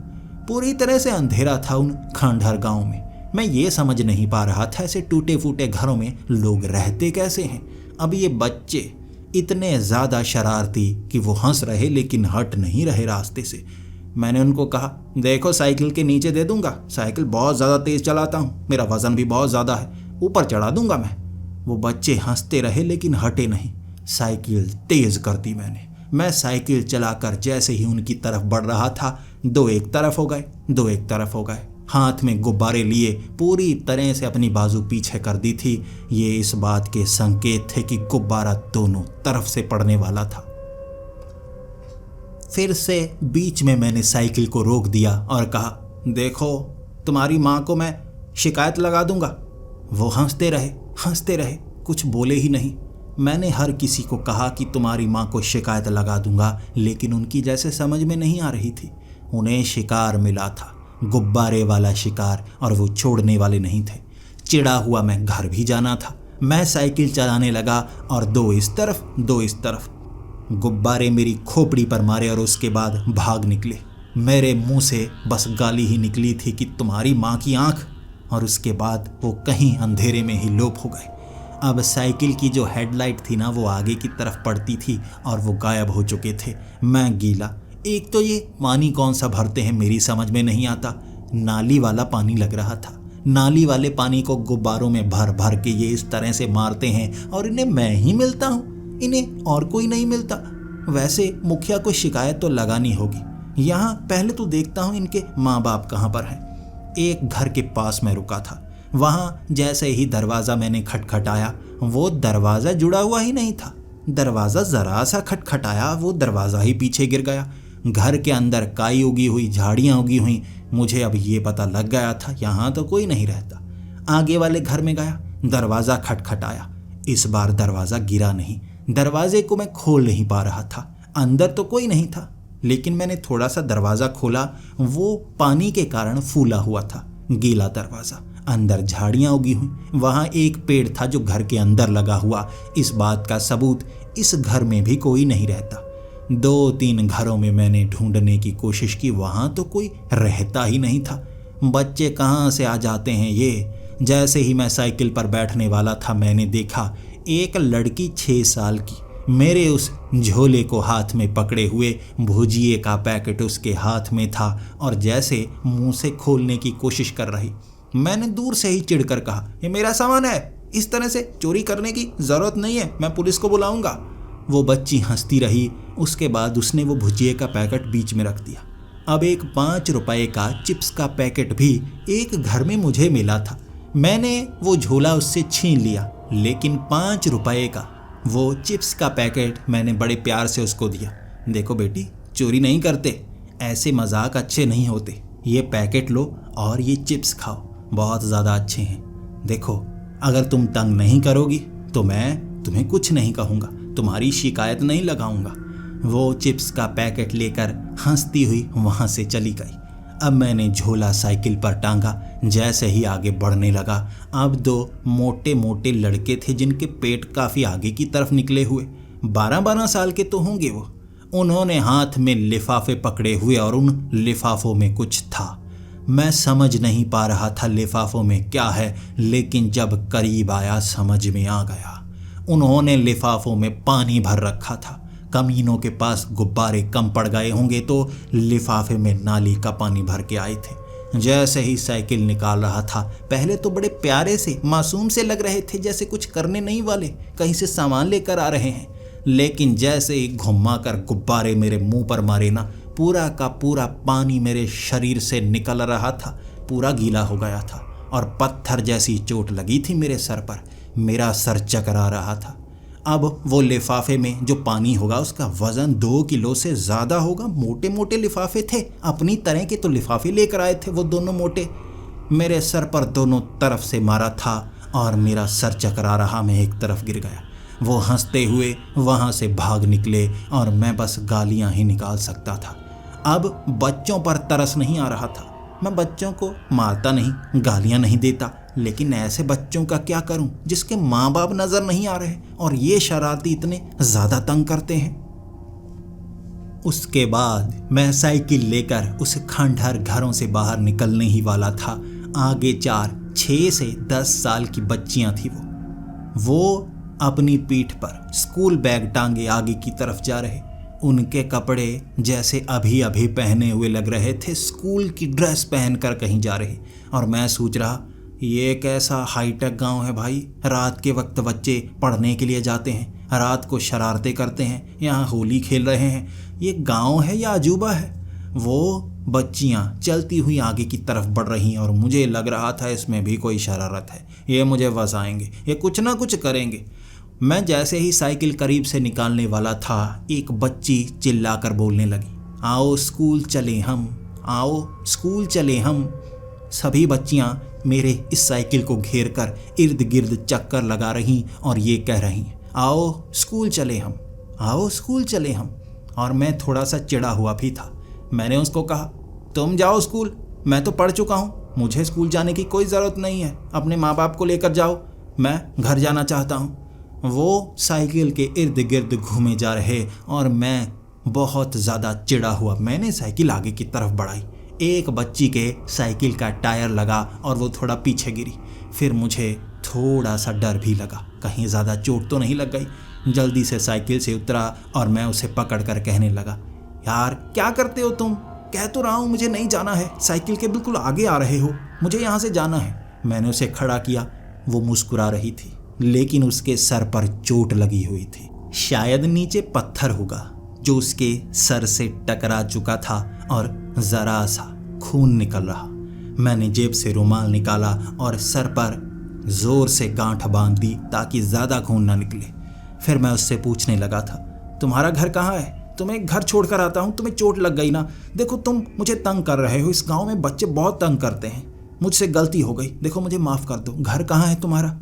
पूरी तरह से अंधेरा था उन खंडहर गांव में। मैं ये समझ नहीं पा रहा था ऐसे टूटे फूटे घरों में लोग रहते कैसे हैं। अब ये बच्चे इतने ज़्यादा शरारती कि वो हंस रहे लेकिन हट नहीं रहे रास्ते से। मैंने उनको कहा, देखो साइकिल के नीचे दे दूंगा, साइकिल बहुत ज़्यादा तेज़ चलाता हूँ, मेरा वज़न भी बहुत ज़्यादा है, ऊपर चढ़ा दूंगा मैं। वो बच्चे हंसते रहे लेकिन हटे नहीं। साइकिल तेज़ कर दी मैंने। मैं साइकिल चलाकर जैसे ही उनकी तरफ बढ़ रहा था, 2 एक तरफ हो गए, 2 एक तरफ हो गए। हाथ में गुब्बारे लिए पूरी तरह से अपनी बाजू पीछे कर दी थी। ये इस बात के संकेत थे कि गुब्बारा दोनों तरफ से पड़ने वाला था। फिर से बीच में मैंने साइकिल को रोक दिया और कहा, देखो तुम्हारी माँ को मैं शिकायत लगा दूंगा। वो हंसते रहे, कुछ बोले ही नहीं। मैंने हर किसी को कहा कि तुम्हारी माँ को शिकायत लगा दूंगा, लेकिन उनकी जैसे समझ में नहीं आ रही थी। उन्हें शिकार मिला था, गुब्बारे वाला शिकार, और वो छोड़ने वाले नहीं थे। चिढ़ा हुआ मैं घर भी जाना था। मैं साइकिल चलाने लगा और 2 इस तरफ 2 इस तरफ। गुब्बारे मेरी खोपड़ी पर मारे और उसके बाद भाग निकले। मेरे मुंह से बस गाली ही निकली थी कि तुम्हारी माँ की आंख, और उसके बाद वो कहीं अंधेरे में ही लोप हो गए। अब साइकिल की जो हेडलाइट थी ना, वो आगे की तरफ पड़ती थी और वो गायब हो चुके थे। मैं गीला। एक तो ये पानी कौन सा भरते हैं मेरी समझ में नहीं आता। नाली वाला पानी लग रहा था। नाली वाले पानी को गुब्बारों में भर भर के ये इस तरह से मारते हैं और इन्हें मैं ही मिलता हूँ, इन्हें और कोई नहीं मिलता। वैसे मुखिया को शिकायत तो लगानी होगी। यहाँ पहले तो देखता हूँ इनके माँ बाप कहाँ पर हैं। एक घर के पास मैं रुका था। वहाँ जैसे ही दरवाज़ा मैंने खटखटाया, वो दरवाज़ा जुड़ा हुआ ही नहीं था। दरवाज़ा ज़रा सा खटखटाया, वो दरवाज़ा ही पीछे गिर गया। घर के अंदर काई उगी हुई, झाड़ियाँ उगी हुई। मुझे अब ये पता लग गया था यहाँ तो कोई नहीं रहता। आगे वाले घर में गया, दरवाज़ा खटखटाया। इस बार दरवाज़ा गिरा नहीं। दरवाजे को मैं खोल नहीं पा रहा था। अंदर तो कोई नहीं था, लेकिन मैंने थोड़ा सा दरवाज़ा खोला। वो पानी के कारण फूला हुआ था, गीला दरवाज़ा। अंदर झाड़ियाँ उगी हुई। वहाँ एक पेड़ था जो घर के अंदर लगा हुआ। इस बात का सबूत, इस घर में भी कोई नहीं रहता। 2-3 घरों में मैंने ढूंढने की कोशिश की, वहाँ तो कोई रहता ही नहीं था। बच्चे कहाँ से आ जाते हैं ये। जैसे ही मैं साइकिल पर बैठने वाला था, मैंने देखा एक लड़की 6 साल की मेरे उस झोले को हाथ में पकड़े हुए, भुजिए का पैकेट उसके हाथ में था और जैसे मुंह से खोलने की कोशिश कर रही। मैंने दूर से ही चिढ़कर कहा, ये मेरा सामान है, इस तरह से चोरी करने की ज़रूरत नहीं है, मैं पुलिस को बुलाऊंगा। वो बच्ची हंसती रही। उसके बाद उसने वो भुजिए का पैकेट बीच में रख दिया। अब एक 5 रुपए का चिप्स का पैकेट भी एक घर में मुझे मिला था। मैंने वो झोला उससे छीन लिया, लेकिन 5 रुपए का वो चिप्स का पैकेट मैंने बड़े प्यार से उसको दिया। देखो बेटी, चोरी नहीं करते, ऐसे मजाक अच्छे नहीं होते। ये पैकेट लो और ये चिप्स खाओ, बहुत ज़्यादा अच्छे हैं। देखो, अगर तुम तंग नहीं करोगी तो मैं तुम्हें कुछ नहीं कहूँगा, तुम्हारी शिकायत नहीं लगाऊंगा। वो चिप्स का पैकेट लेकर हंसती हुई वहाँ से चली गई। अब मैंने झोला साइकिल पर टांगा। जैसे ही आगे बढ़ने लगा, अब 2 मोटे मोटे लड़के थे जिनके पेट काफ़ी आगे की तरफ निकले हुए। 12-12 साल के तो होंगे वो। उन्होंने हाथ में लिफाफे पकड़े हुए और उन लिफाफों में कुछ था। मैं समझ नहीं पा रहा था लिफाफों में क्या है, लेकिन जब करीब आया समझ में आ गया। उन्होंने लिफाफों में पानी भर रखा था। कमीनों के पास गुब्बारे कम पड़ गए होंगे तो लिफाफे में नाली का पानी भर के आए थे। जैसे ही साइकिल निकाल रहा था, पहले तो बड़े प्यारे से मासूम से लग रहे थे, जैसे कुछ करने नहीं वाले, कहीं से सामान लेकर आ रहे हैं। लेकिन जैसे ही घुमा कर गुब्बारे मेरे मुंह पर मारे ना, पूरा का पूरा पानी मेरे शरीर से निकल रहा था, पूरा गीला हो गया था और पत्थर जैसी चोट लगी थी मेरे सर पर। मेरा सर चकरा रहा था। अब वो लिफाफे में जो पानी होगा उसका वज़न 2 किलो से ज़्यादा होगा। मोटे मोटे लिफाफे थे, अपनी तरह के तो लिफाफे लेकर आए थे वो दोनों मोटे। मेरे सर पर दोनों तरफ से मारा था और मेरा सर चकरा रहा, मैं एक तरफ गिर गया। वो हंसते हुए वहाँ से भाग निकले और मैं बस गालियाँ ही निकाल सकता था। अब बच्चों पर तरस नहीं आ रहा था। मैं बच्चों को मारता नहीं, गालियाँ नहीं देता, लेकिन ऐसे बच्चों का क्या करूं जिसके माँ बाप नज़र नहीं आ रहे और ये शरारती इतने ज़्यादा तंग करते हैं। उसके बाद मैं साइकिल लेकर उस खंडहर घरों से बाहर निकलने ही वाला था। आगे 4-6 से 10 साल की बच्चियां थी। वो अपनी पीठ पर स्कूल बैग टांगे आगे की तरफ जा रहे। उनके कपड़े जैसे अभी अभी पहने हुए लग रहे थे, स्कूल की ड्रेस पहनकर कहीं जा रहे। और मैं सोच रहा, ये कैसा हाईटेक गांव है भाई। रात के वक्त बच्चे पढ़ने के लिए जाते हैं, रात को शरारतें करते हैं, यहाँ होली खेल रहे हैं। ये गांव है या अजूबा है। वो बच्चियाँ चलती हुई आगे की तरफ बढ़ रही और मुझे लग रहा था इसमें भी कोई शरारत है, ये मुझे फंसाएंगे, ये कुछ ना कुछ करेंगे। मैं जैसे ही साइकिल करीब से निकालने वाला था, एक बच्ची चिल्लाकर बोलने लगी, आओ स्कूल चले हम, आओ स्कूल चले हम। सभी बच्चियां मेरे इस साइकिल को घेर कर इर्द गिर्द चक्कर लगा रहीं और ये कह रही, आओ स्कूल चले हम, आओ स्कूल चले हम। और मैं थोड़ा सा चिढ़ा हुआ भी था। मैंने उसको कहा, तुम जाओ स्कूल, मैं तो पढ़ चुका हूँ, मुझे स्कूल जाने की कोई ज़रूरत नहीं है, अपने माँ बाप को लेकर जाओ, मैं घर जाना चाहता हूँ। वो साइकिल के इर्द गिर्द घूमे जा रहे और मैं बहुत ज़्यादा चिढ़ा हुआ मैंने साइकिल आगे की तरफ बढ़ाई। एक बच्ची के साइकिल का टायर लगा और वो थोड़ा पीछे गिरी। फिर मुझे थोड़ा सा डर भी लगा, कहीं ज़्यादा चोट तो नहीं लग गई। जल्दी से साइकिल से उतरा और मैं उसे पकड़ कर कहने लगा, यार क्या करते हो तुम, कह तो रहा हूँ मुझे नहीं जाना है, साइकिल के बिल्कुल आगे आ रहे हो, मुझे यहाँ से जाना है। मैंने उसे खड़ा किया। वो मुस्कुरा रही थी, लेकिन उसके सर पर चोट लगी हुई थी। शायद नीचे पत्थर होगा जो उसके सर से टकरा चुका था और ज़रा सा खून निकल रहा। मैंने जेब से रुमाल निकाला और सर पर ज़ोर से गांठ बांध दी ताकि ज़्यादा खून ना निकले। फिर मैं उससे पूछने लगा था, तुम्हारा घर कहाँ है, तुम्हें घर छोड़कर आता हूँ, तुम्हें चोट लग गई ना, देखो तुम मुझे तंग कर रहे हो, इस गाँव में बच्चे बहुत तंग करते हैं, मुझसे गलती हो गई, देखो मुझे माफ़ कर दो, घर कहाँ है तुम्हारा।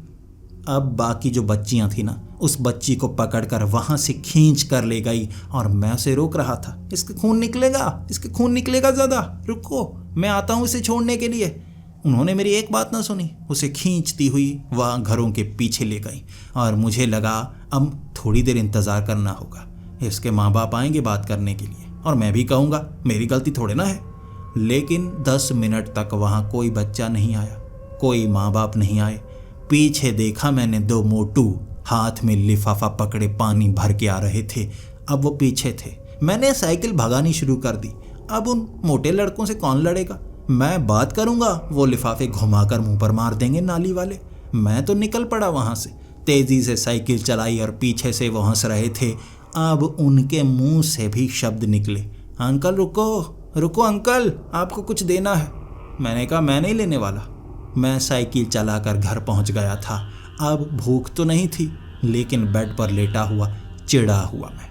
अब बाकी जो बच्चियां थी ना, उस बच्ची को पकड़कर वहाँ से खींच कर ले गई और मैं उसे रोक रहा था, इसके खून निकलेगा, इसके खून निकलेगा ज़्यादा, रुको मैं आता हूँ इसे छोड़ने के लिए। उन्होंने मेरी एक बात ना सुनी, उसे खींचती हुई वहाँ घरों के पीछे ले गई और मुझे लगा अब थोड़ी देर इंतज़ार करना होगा, इसके माँ बाप आएंगे बात करने के लिए और मैं भी कहूँगा मेरी गलती थोड़े ना है। लेकिन 10 मिनट तक वहाँ कोई बच्चा नहीं आया, कोई माँ बाप नहीं आए। पीछे देखा मैंने, 2 मोटू हाथ में लिफाफा पकड़े पानी भर के आ रहे थे। अब वो पीछे थे। मैंने साइकिल भगानी शुरू कर दी। अब उन मोटे लड़कों से कौन लड़ेगा, मैं बात करूंगा वो लिफाफे घुमाकर मुंह पर मार देंगे नाली वाले। मैं तो निकल पड़ा वहां से, तेजी से साइकिल चलाई और पीछे से वो हंस रहे थे। अब उनके मुंह से भी शब्द निकले, अंकल रुको रुको अंकल, आपको कुछ देना है। मैंने कहा मैं नहीं लेने वाला। मैं साइकिल चलाकर घर पहुंच गया था। अब भूख तो नहीं थी, लेकिन बेड पर लेटा हुआ चिढ़ा हुआ मैं।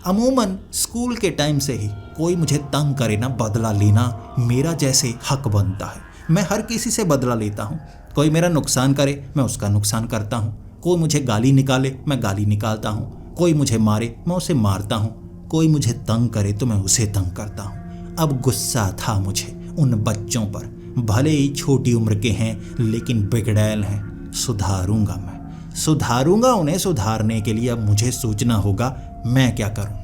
अमूमन स्कूल के टाइम से ही कोई मुझे तंग करे ना, बदला लेना मेरा जैसे हक बनता है। मैं हर किसी से बदला लेता हूँ। कोई मेरा नुकसान करे मैं उसका नुकसान करता हूँ। कोई मुझे गाली निकाले मैं गाली निकालता हूँ। कोई मुझे मारे मैं उसे मारता हूँ। कोई मुझे तंग करे तो मैं उसे तंग करता हूँ। अब गुस्सा था मुझे उन बच्चों पर, भले ही छोटी उम्र के हैं लेकिन बिगड़ैल हैं। सुधारूंगा उन्हें। सुधारने के लिए अब मुझे सोचना होगा मैं क्या करूं।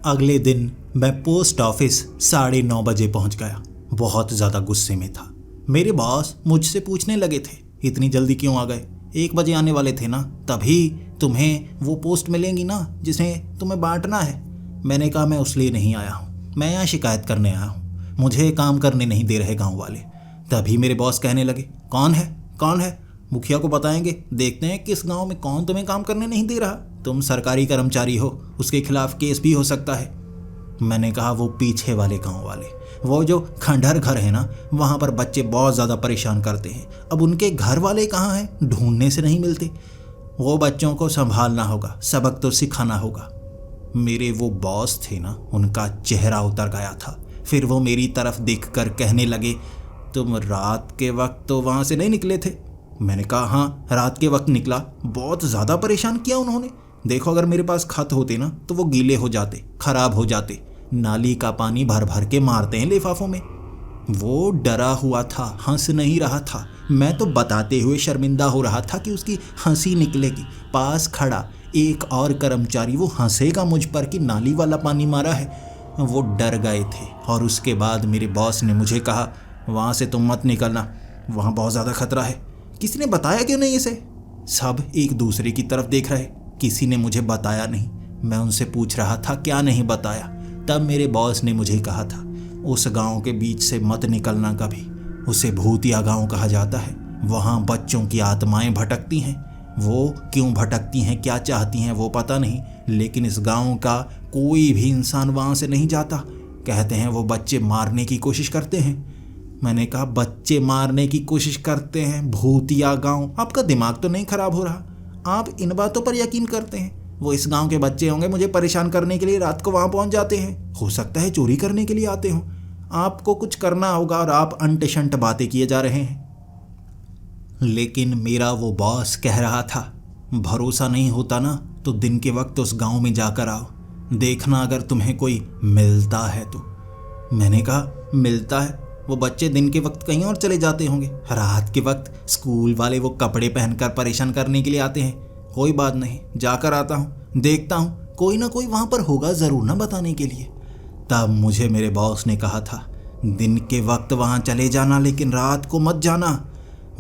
अगले दिन मैं पोस्ट ऑफिस 9:30 बजे पहुंच गया। बहुत ज़्यादा गुस्से में था। मेरे बॉस मुझसे पूछने लगे थे, इतनी जल्दी क्यों आ गए? 1 बजे आने वाले थे ना, तभी तुम्हें वो पोस्ट मिलेंगी ना जिसमें तुम्हें बांटना है। मैंने कहा मैं उस लिए नहीं आया हूँ, मैं यहाँ शिकायत करने आया हूँ। मुझे काम करने नहीं दे रहे गाँव वाले। तभी मेरे बॉस कहने लगे, कौन है? मुखिया को बताएंगे, देखते हैं किस गांव में कौन तुम्हें काम करने नहीं दे रहा। तुम सरकारी कर्मचारी हो, उसके खिलाफ केस भी हो सकता है। मैंने कहा वो पीछे वाले गांव वाले, वो जो खंडहर घर है ना, वहाँ पर बच्चे बहुत ज़्यादा परेशान करते हैं। अब उनके घर वाले कहाँ हैं? ढूंढने से नहीं मिलते। वो बच्चों को संभालना होगा, सबक तो सिखाना होगा। मेरे वो बॉस थे ना, उनका चेहरा उतर गया था। फिर वो मेरी तरफ देखकर कहने लगे, तुम रात के वक्त तो वहाँ से नहीं निकले थे? मैंने कहा हाँ, रात के वक्त निकला। बहुत ज़्यादा परेशान किया उन्होंने। देखो अगर मेरे पास खत होते ना तो वो गीले हो जाते, खराब हो जाते। नाली का पानी भर भर के मारते हैं लिफाफों में। वो डरा हुआ था, हंस नहीं रहा था। मैं तो बताते हुए शर्मिंदा हो रहा था कि उसकी हंसी निकलेगी। पास खड़ा एक और कर्मचारी वो हंसेगा मुझ पर कि नाली वाला पानी मारा है। वो डर गए थे। और उसके बाद मेरे बॉस ने मुझे कहा, वहाँ से तुम मत निकलना, वहाँ बहुत ज़्यादा खतरा है। किसी ने बताया क्यों नहीं इसे? सब एक दूसरे की तरफ देख रहे, किसी ने मुझे बताया नहीं। मैं उनसे पूछ रहा था क्या नहीं बताया। तब मेरे बॉस ने मुझे कहा था, उस गांव के बीच से मत निकलना कभी, उसे भूतिया गांव कहा जाता है। वहाँ बच्चों की आत्माएं भटकती हैं। वो क्यों भटकती हैं, क्या चाहती हैं वो पता नहीं, लेकिन इस गांव का कोई भी इंसान वहाँ से नहीं जाता। कहते हैं वो बच्चे मारने की कोशिश करते हैं। मैंने कहा बच्चे मारने की कोशिश करते हैं? भूतिया गांव, आपका दिमाग तो नहीं खराब हो रहा? आप इन बातों पर यकीन करते हैं? वो इस गांव के बच्चे होंगे, मुझे परेशान करने के लिए रात को वहां पहुंच जाते हैं। हो सकता है चोरी करने के लिए आते हो। आपको कुछ करना होगा और आप अंट शंट बातें किए जा रहे हैं। लेकिन मेरा वो बॉस कह रहा था, भरोसा नहीं होता ना तो दिन के वक्त उस गांव में जाकर आओ, देखना अगर तुम्हें कोई मिलता है तो। मैंने कहा मिलता है? वो बच्चे दिन के वक्त कहीं और चले जाते होंगे, रात के वक्त स्कूल वाले वो कपड़े पहनकर परेशान करने के लिए आते हैं। कोई बात नहीं, जाकर आता हूँ, देखता हूँ, कोई ना कोई वहाँ पर होगा ज़रूर ना बताने के लिए। तब मुझे मेरे बॉस ने कहा था, दिन के वक्त वहाँ चले जाना लेकिन रात को मत जाना,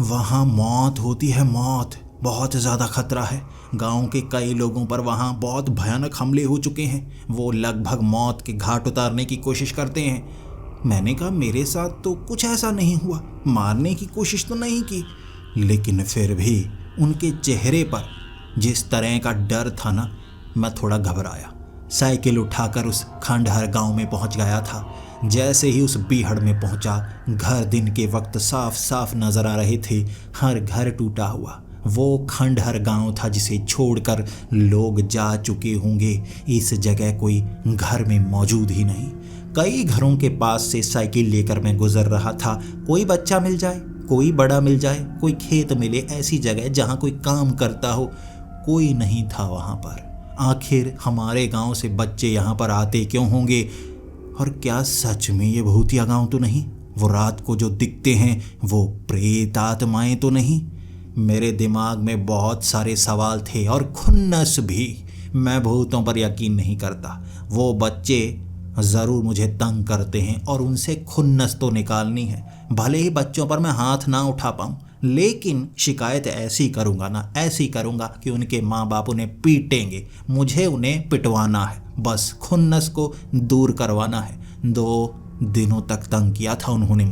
वहाँ मौत होती है, मौत, बहुत ज़्यादा खतरा है। गांव के कई लोगों पर वहाँ बहुत भयानक हमले हो चुके हैं। वो लगभग मौत के घाट उतारने की कोशिश करते हैं। मैंने कहा मेरे साथ तो कुछ ऐसा नहीं हुआ, मारने की कोशिश तो नहीं की, लेकिन फिर भी उनके चेहरे पर जिस तरह का डर था ना, मैं थोड़ा घबराया। साइकिल उठाकर उस खंडहर गांव में पहुंच गया था। जैसे ही उस बीहड़ में पहुंचा, घर दिन के वक्त साफ साफ नजर आ रहे थे। हर घर टूटा हुआ। वो खंडहर गांव था जिसे छोड़कर लोग जा चुके होंगे। इस जगह कोई घर में मौजूद ही नहीं। कई घरों के पास से साइकिल लेकर मैं गुजर रहा था। कोई बच्चा मिल जाए, कोई बड़ा मिल जाए, कोई खेत मिले, ऐसी जगह जहां कोई काम करता हो, कोई नहीं था वहां पर। आखिर हमारे गांव से बच्चे यहाँ पर आते क्यों होंगे? और क्या सच में ये भूतिया गांव तो नहीं? वो रात को जो दिखते हैं वो प्रेत आत्माएं तो नहीं? मेरे दिमाग में बहुत सारे सवाल थे और खुन्नस भी। मैं भूतों पर यकीन नहीं करता। वो बच्चे ज़रूर मुझे तंग करते हैं और उनसे खुन्नस तो निकालनी है। भले ही बच्चों पर मैं हाथ ना उठा पाऊँ, लेकिन शिकायत ऐसी करूँगा ना, ऐसी करूँगा कि उनके माँ बाप उन्हें पीटेंगे। मुझे उन्हें पिटवाना है, बस खुन्नस को दूर करवाना है। 2 दिनों तक तंग किया था उन्होंने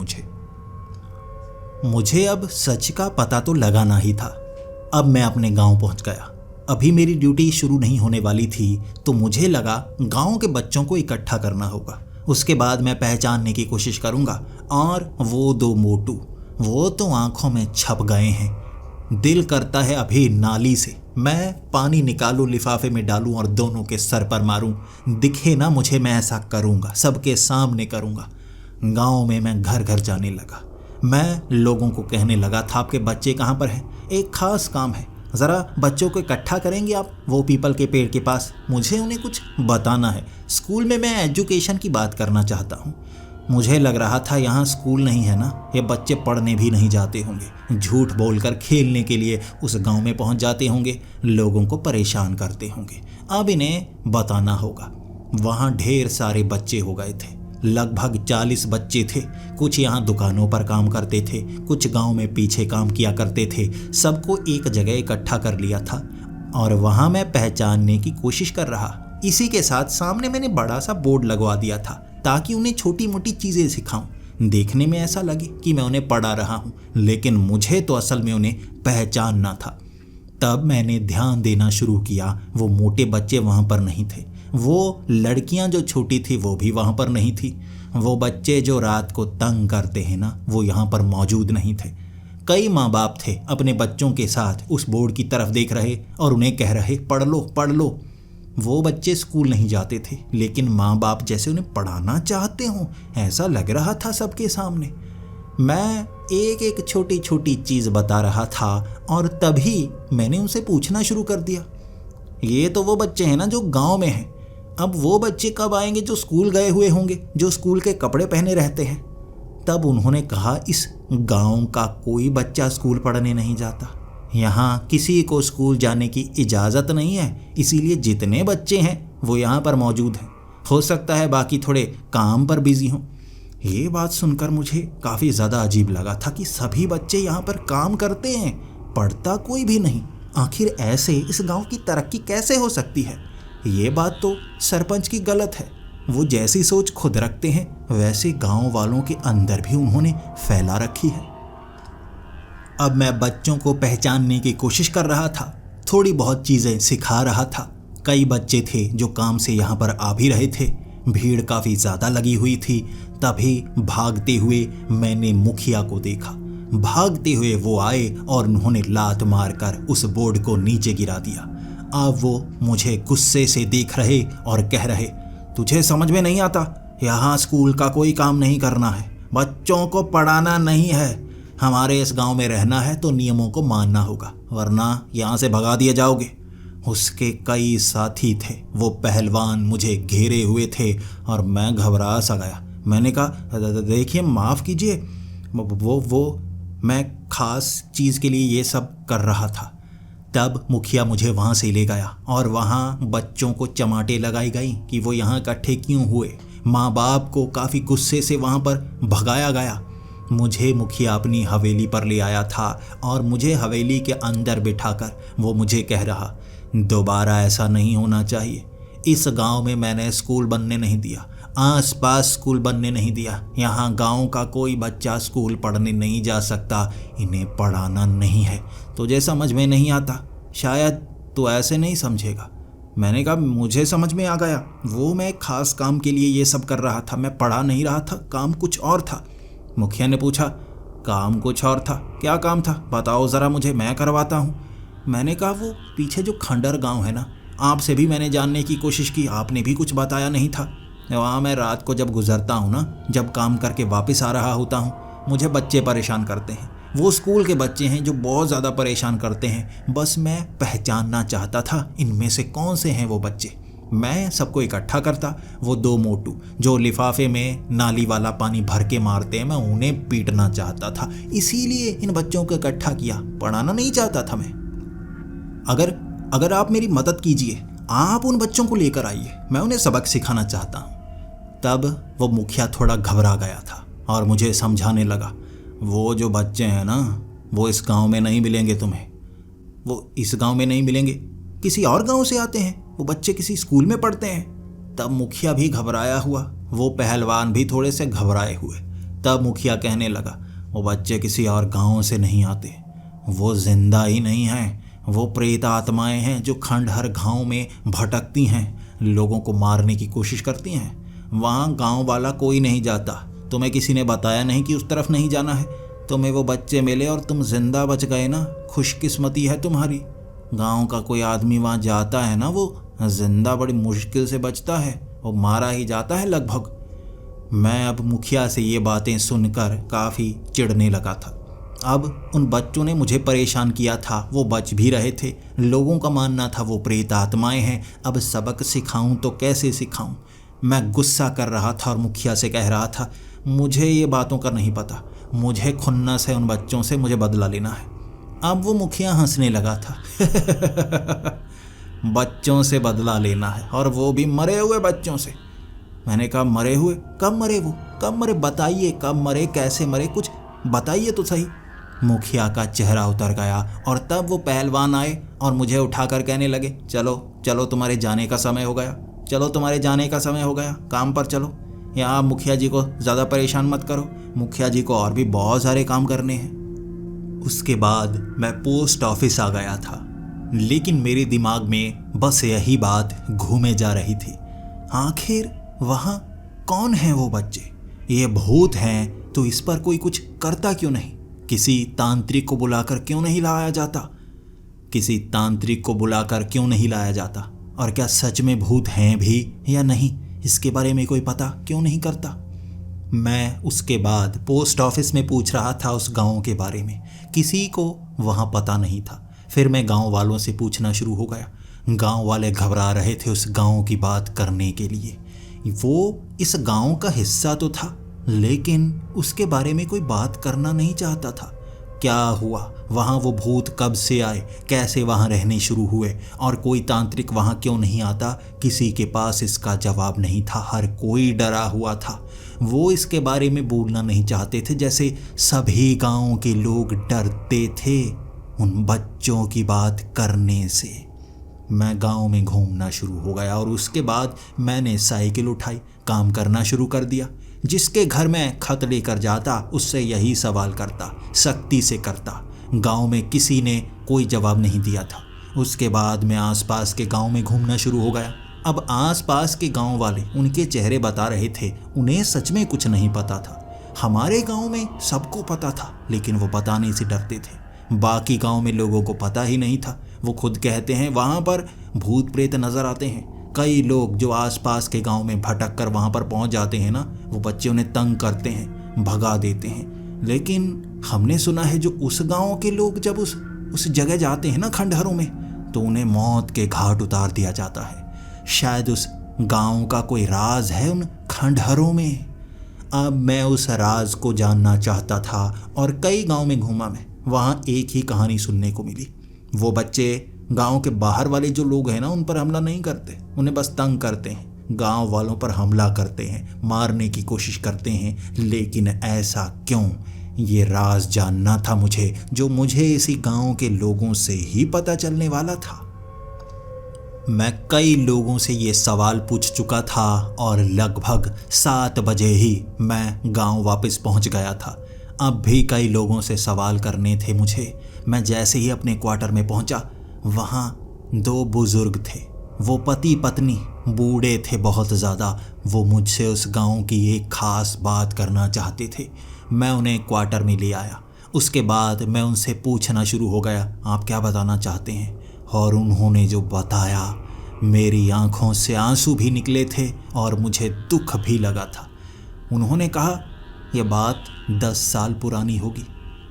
मुझे अब सच का पता तो लगाना ही था। अब मैं अपने गांव पहुंच गया। अभी मेरी ड्यूटी शुरू नहीं होने वाली थी, तो मुझे लगा गांव के बच्चों को इकट्ठा करना होगा। उसके बाद मैं पहचानने की कोशिश करूंगा। और वो दो मोटू, वो तो आंखों में छप गए हैं। दिल करता है अभी नाली से मैं पानी निकालूं, लिफाफे में डालूं और दोनों के सर पर मारूं। दिखे ना मुझे, मैं ऐसा करूंगा, सबके सामने करूंगा। गांव में मैं घर घर जाने लगा। मैं लोगों को कहने लगा था, आपके बच्चे कहाँ पर हैं? एक खास काम है, ज़रा बच्चों को इकट्ठा करेंगे आप वो पीपल के पेड़ के पास। मुझे उन्हें कुछ बताना है। स्कूल में मैं एजुकेशन की बात करना चाहता हूँ। मुझे लग रहा था यहाँ स्कूल नहीं है ना, ये बच्चे पढ़ने भी नहीं जाते होंगे, झूठ बोलकर खेलने के लिए उस गांव में पहुँच जाते होंगे, लोगों को परेशान करते होंगे। अब इन्हें बताना होगा। वहाँ ढेर सारे बच्चे हो गए थे, लगभग 40 बच्चे थे। कुछ यहाँ दुकानों पर काम करते थे, कुछ गांव में पीछे काम किया करते थे। सबको एक जगह इकट्ठा कर लिया था और वहाँ मैं पहचानने की कोशिश कर रहा। इसी के साथ सामने मैंने बड़ा सा बोर्ड लगवा दिया था ताकि उन्हें छोटी मोटी चीज़ें सिखाऊं। देखने में ऐसा लगे कि मैं उन्हें पढ़ा रहा हूँ, लेकिन मुझे तो असल में उन्हें पहचानना था। तब मैंने ध्यान देना शुरू किया। वो मोटे बच्चे वहाँ पर नहीं थे, वो लड़कियां जो छोटी थी वो भी वहाँ पर नहीं थी, वो बच्चे जो रात को तंग करते हैं ना, वो यहाँ पर मौजूद नहीं थे। कई माँ बाप थे अपने बच्चों के साथ उस बोर्ड की तरफ देख रहे और उन्हें कह रहे, पढ़ लो पढ़ लो। वो बच्चे स्कूल नहीं जाते थे, लेकिन माँ बाप जैसे उन्हें पढ़ाना चाहते हों, ऐसा लग रहा था सबके सामने। मैं एक एक छोटी छोटी चीज़ बता रहा था और तभी मैंने उनसे पूछना शुरू कर दिया, ये तो वो बच्चे हैं ना जो गांव में हैं, अब वो बच्चे कब आएंगे जो स्कूल गए हुए होंगे, जो स्कूल के कपड़े पहने रहते हैं? तब उन्होंने कहा, इस गांव का कोई बच्चा स्कूल पढ़ने नहीं जाता, यहाँ किसी को स्कूल जाने की इजाज़त नहीं है, इसीलिए जितने बच्चे हैं वो यहाँ पर मौजूद हैं। हो सकता है बाकी थोड़े काम पर बिजी हों। ये बात सुनकर मुझे काफ़ी ज़्यादा अजीब लगा था कि सभी बच्चे यहाँ पर काम करते हैं, पढ़ता कोई भी नहीं। आखिर ऐसे इस गांव की तरक्की कैसे हो सकती है? ये बात तो सरपंच की गलत है। वो जैसी सोच खुद रखते हैं वैसे गांव वालों के अंदर भी उन्होंने फैला रखी है। अब मैं बच्चों को पहचानने की कोशिश कर रहा था, थोड़ी बहुत चीज़ें सिखा रहा था। कई बच्चे थे जो काम से यहाँ पर आ भी रहे थे। भीड़ काफ़ी ज़्यादा लगी हुई थी। तभी भागते हुए मैंने मुखिया को देखा। भागते हुए वो आए और उन्होंने लात मारकर उस बोर्ड को नीचे गिरा दिया। अब वो मुझे गुस्से से देख रहे और कह रहे, तुझे समझ में नहीं आता? यहाँ स्कूल का कोई काम नहीं करना है, बच्चों को पढ़ाना नहीं है। हमारे इस गांव में रहना है तो नियमों को मानना होगा, वरना यहाँ से भगा दिए जाओगे। उसके कई साथी थे, वो पहलवान मुझे घेरे हुए थे और मैं घबरा सा गया। मैंने कहा, देखिए माफ़ कीजिए, वो मैं ख़ास चीज़ के लिए ये सब कर रहा था। तब मुखिया मुझे वहाँ से ले गया और वहाँ बच्चों को चमाटे लगाई गई कि वो यहाँ इकट्ठे क्यों हुए। माँ बाप को काफ़ी गुस्से से वहाँ पर भगाया गया। मुझे मुखिया अपनी हवेली पर ले आया था और मुझे हवेली के अंदर बिठाकर वो मुझे कह रहा, दोबारा ऐसा नहीं होना चाहिए। इस गांव में मैंने स्कूल बनने नहीं दिया, आसपास स्कूल बनने नहीं दिया। यहाँ गांव का कोई बच्चा स्कूल पढ़ने नहीं जा सकता, इन्हें पढ़ाना नहीं है। तुझे समझ में नहीं आता, शायद तू ऐसे नहीं समझेगा। मैंने कहा, मुझे समझ में आ गया, वो मैं एक खास काम के लिए ये सब कर रहा था, मैं पढ़ा नहीं रहा था, काम कुछ और था। मुखिया ने पूछा, काम कुछ और था? क्या काम था, बताओ ज़रा मुझे, मैं करवाता हूँ। मैंने कहा, वो पीछे जो खंडर गांव है ना, आपसे भी मैंने जानने की कोशिश की, आपने भी कुछ बताया नहीं था। वहाँ मैं रात को जब गुजरता हूँ ना, जब काम करके वापस आ रहा होता हूँ, मुझे बच्चे परेशान करते हैं। वो स्कूल के बच्चे हैं जो बहुत ज़्यादा परेशान करते हैं। बस मैं पहचानना चाहता था इनमें से कौन से हैं वो बच्चे। मैं सबको इकट्ठा करता। वो दो मोटू जो लिफाफे में नाली वाला पानी भर के मारते हैं, मैं उन्हें पीटना चाहता था, इसीलिए इन बच्चों को इकट्ठा किया। पढ़ाना नहीं चाहता था मैं। अगर आप मेरी मदद कीजिए, आप उन बच्चों को लेकर आइए, मैं उन्हें सबक सिखाना चाहता हूँ। तब वो मुखिया थोड़ा घबरा गया था और मुझे समझाने लगा, वो जो बच्चे हैं ना, वो इस गांव में नहीं मिलेंगे तुम्हें। वो इस गांव में नहीं मिलेंगे, किसी और गांव से आते हैं, वो बच्चे किसी स्कूल में पढ़ते हैं। तब मुखिया भी घबराया हुआ वो पहलवान भी थोड़े से घबराए हुए। तब मुखिया कहने लगा, वो बच्चे किसी और गांव से नहीं आते, वो जिंदा ही नहीं हैं, वो प्रेत आत्माएं हैं जो खंडहर गांव में भटकती हैं, लोगों को मारने की कोशिश करती हैं। वहाँ गांव वाला कोई नहीं जाता। तुम्हें किसी ने बताया नहीं कि उस तरफ नहीं जाना है? तुम्हें वो बच्चे मिले और तुम जिंदा बच गए ना, खुशकिस्मती है तुम्हारी। गांव का कोई आदमी वहाँ जाता है ना, वो जिंदा बड़ी मुश्किल से बचता है, वो मारा ही जाता है लगभग। मैं अब मुखिया से ये बातें सुनकर काफ़ी चिढ़ने लगा था। अब उन बच्चों ने मुझे परेशान किया था, वो बच भी रहे थे। लोगों का मानना था वो प्रेत आत्माएं हैं। अब सबक सिखाऊं तो कैसे सिखाऊं? मैं गुस्सा कर रहा था और मुखिया से कह रहा था, मुझे ये बातों का नहीं पता, मुझे खुन्नस है उन बच्चों से, मुझे बदला लेना है। अब वो मुखिया हंसने लगा था। बच्चों से बदला लेना है, और वो भी मरे हुए बच्चों से। मैंने कहा, मरे हुए? कब मरे वो? कब मरे? बताइए, कब मरे, कैसे मरे, कुछ बताइए तो सही। मुखिया का चेहरा उतर गया और तब वो पहलवान आए और मुझे उठाकर कहने लगे, चलो चलो, तुम्हारे जाने का समय हो गया, चलो तुम्हारे जाने का समय हो गया, काम पर चलो। यहाँ मुखिया जी को ज़्यादा परेशान मत करो, मुखिया जी को और भी बहुत सारे काम करने हैं। उसके बाद मैं पोस्ट ऑफिस आ गया था, लेकिन मेरे दिमाग में बस यही बात घूमे जा रही थी, आखिर वहाँ कौन है वो बच्चे? ये भूत हैं तो इस पर कोई कुछ करता क्यों नहीं? किसी तांत्रिक को बुलाकर क्यों नहीं लाया जाता? किसी तांत्रिक को बुलाकर क्यों नहीं लाया जाता? और क्या सच में भूत हैं भी या नहीं, इसके बारे में कोई पता क्यों नहीं करता? मैं उसके बाद पोस्ट ऑफिस में पूछ रहा था उस गांव के बारे में, किसी को वहां पता नहीं था। फिर मैं गांव वालों से पूछना शुरू हो गया। गांव वाले घबरा रहे थे उस गांव की बात करने के लिए। वो इस गांव का हिस्सा तो था, लेकिन उसके बारे में कोई बात करना नहीं चाहता था। क्या हुआ वहाँ? वो भूत कब से आए, कैसे वहाँ रहने शुरू हुए, और कोई तांत्रिक वहाँ क्यों नहीं आता? किसी के पास इसका जवाब नहीं था। हर कोई डरा हुआ था। वो इसके बारे में बोलना नहीं चाहते थे, जैसे सभी गांव के लोग डरते थे उन बच्चों की बात करने से। मैं गांव में घूमना शुरू हो गया और उसके बाद मैंने साइकिल उठाई, काम करना शुरू कर दिया। जिसके घर मैं खत लेकर जाता उससे यही सवाल करता, सख्ती से करता। गांव में किसी ने कोई जवाब नहीं दिया था। उसके बाद मैं आसपास के गांव में घूमना शुरू हो गया। अब आसपास के गांव वाले उनके चेहरे बता रहे थे, उन्हें सच में कुछ नहीं पता था। हमारे गांव में सबको पता था, लेकिन वो बताने से डरते थे। बाकी गांव में लोगों को पता ही नहीं था। वो खुद कहते हैं वहाँ पर भूत प्रेत नजर आते हैं। कई लोग जो आसपास के गांव में भटक कर वहाँ पर पहुँच जाते हैं ना, वो बच्चे उन्हें तंग करते हैं, भगा देते हैं। लेकिन हमने सुना है जो उस गांव के लोग जब उस जगह जाते हैं ना खंडहरों में, तो उन्हें मौत के घाट उतार दिया जाता है। शायद उस गांव का कोई राज है उन खंडहरों में। अब मैं उस राज को जानना चाहता था और कई गांव में घूमा मैं। वहाँ एक ही कहानी सुनने को मिली। वो बच्चे गांव के बाहर वाले जो लोग हैं ना, उन पर हमला नहीं करते, उन्हें बस तंग करते हैं। गांव वालों पर हमला करते हैं, मारने की कोशिश करते हैं। लेकिन ऐसा क्यों? ये राज जानना था मुझे, जो मुझे इसी गांव के लोगों से ही पता चलने वाला था। मैं कई लोगों से ये सवाल पूछ चुका था और लगभग 7 बजे ही मैं गांव वापस पहुंच गया था। अब भी कई लोगों से सवाल करने थे मुझे। मैं जैसे ही अपने क्वार्टर में पहुंचा, वहाँ 2 बुजुर्ग थे। वो पति पत्नी, बूढ़े थे बहुत ज़्यादा। वो मुझसे उस गांव की एक ख़ास बात करना चाहते थे। मैं उन्हें क्वार्टर में ले आया। उसके बाद मैं उनसे पूछना शुरू हो गया, आप क्या बताना चाहते हैं? और उन्होंने जो बताया, मेरी आंखों से आंसू भी निकले थे और मुझे दुख भी लगा था। उन्होंने कहा, यह बात 10 साल पुरानी होगी।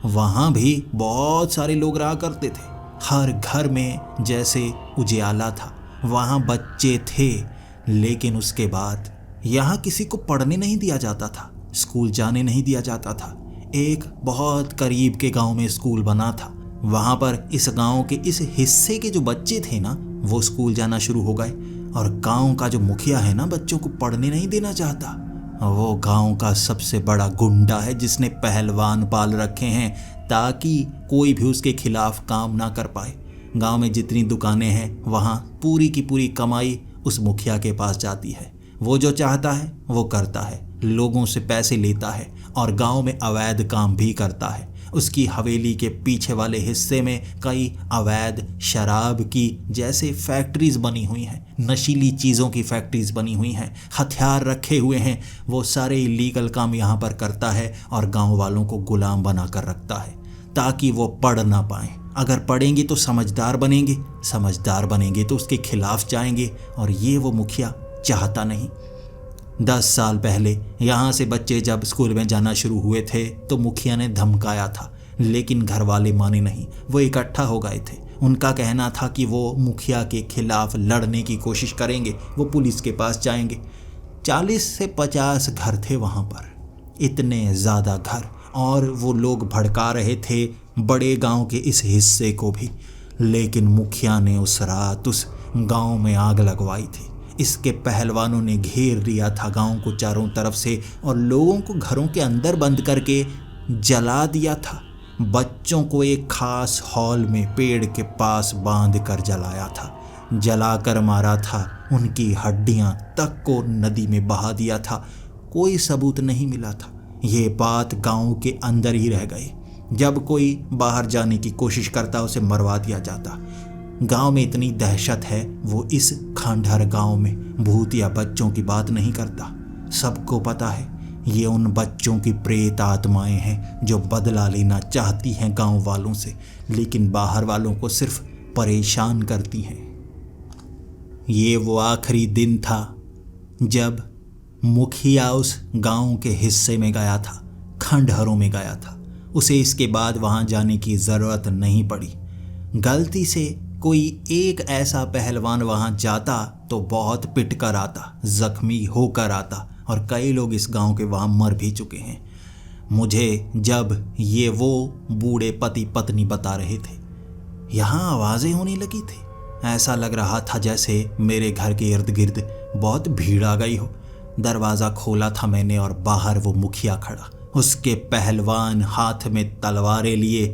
वहाँ भी बहुत सारे लोग रहा करते थे। हर घर में जैसे उजियाला था। वहाँ बच्चे थे, लेकिन उसके बाद यहाँ किसी को पढ़ने नहीं दिया जाता था, स्कूल जाने नहीं दिया जाता था। एक बहुत करीब के गांव में स्कूल बना था। वहाँ पर इस गांव के इस हिस्से के जो बच्चे थे ना, वो स्कूल जाना शुरू हो गए। और गांव का जो मुखिया है ना, बच्चों को पढ़ने नहीं देना चाहता। वो गांव का सबसे बड़ा गुंडा है, जिसने पहलवान पाल रखे हैं ताकि कोई भी उसके खिलाफ काम ना कर पाए। गांव में जितनी दुकानें हैं, वहाँ पूरी की पूरी कमाई उस मुखिया के पास जाती है। वो जो चाहता है वो करता है, लोगों से पैसे लेता है और गांव में अवैध काम भी करता है। उसकी हवेली के पीछे वाले हिस्से में कई अवैध शराब की जैसे फैक्ट्रीज बनी हुई हैं, नशीली चीज़ों की फैक्ट्रीज बनी हुई हैं, हथियार रखे हुए हैं। वो सारे इलीगल काम यहाँ पर करता है और गांव वालों को गुलाम बना कर रखता है ताकि वो पढ़ ना पाएं। अगर पढ़ेंगे तो समझदार बनेंगे, समझदार बनेंगे तो उसके खिलाफ जाएंगे, और ये वो मुखिया चाहता नहीं। 10 साल पहले यहाँ से बच्चे जब स्कूल में जाना शुरू हुए थे तो मुखिया ने धमकाया था, लेकिन घर वाले माने नहीं। वो इकट्ठा हो गए थे। उनका कहना था कि वो मुखिया के खिलाफ लड़ने की कोशिश करेंगे, वो पुलिस के पास जाएंगे। 40 से 50 घर थे वहाँ पर, इतने ज़्यादा घर, और वो लोग भड़का रहे थे बड़े गांव के इस हिस्से को भी। लेकिन मुखिया ने उस रात उस गांव में आग लगवाई थी। इसके पहलवानों ने घेर लिया था गांव को चारों तरफ से और लोगों को घरों के अंदर बंद करके जला दिया था। बच्चों को एक खास हॉल में पेड़ के पास बांध कर जलाया था, जलाकर मारा था, उनकी हड्डियां तक को नदी में बहा दिया था। कोई सबूत नहीं मिला था। ये बात गांव के अंदर ही रह गई। जब कोई बाहर जाने की कोशिश करता उसे मरवा दिया जाता। गांव में इतनी दहशत है, वो इस खंडहर गांव में भूत या बच्चों की बात नहीं करता। सबको पता है ये उन बच्चों की प्रेत आत्माएं हैं जो बदला लेना चाहती हैं गांव वालों से, लेकिन बाहर वालों को सिर्फ परेशान करती हैं। ये वो आखिरी दिन था जब मुखिया उस गांव के हिस्से में गया था, खंडहरों में गया था। उसे इसके बाद वहां जाने की ज़रूरत नहीं पड़ी। गलती से कोई एक ऐसा पहलवान वहां जाता तो बहुत पिट कर आता, जख्मी होकर आता, और कई लोग इस गांव के वहां मर भी चुके हैं। मुझे जब ये वो बूढ़े पति पत्नी बता रहे थे, यहाँ आवाज़ें होने लगी थी। ऐसा लग रहा था जैसे मेरे घर के इर्द गिर्द बहुत भीड़ आ गई हो। दरवाज़ा खोला था मैंने और बाहर वो मुखिया खड़ा, उसके पहलवान हाथ में तलवारें लिए,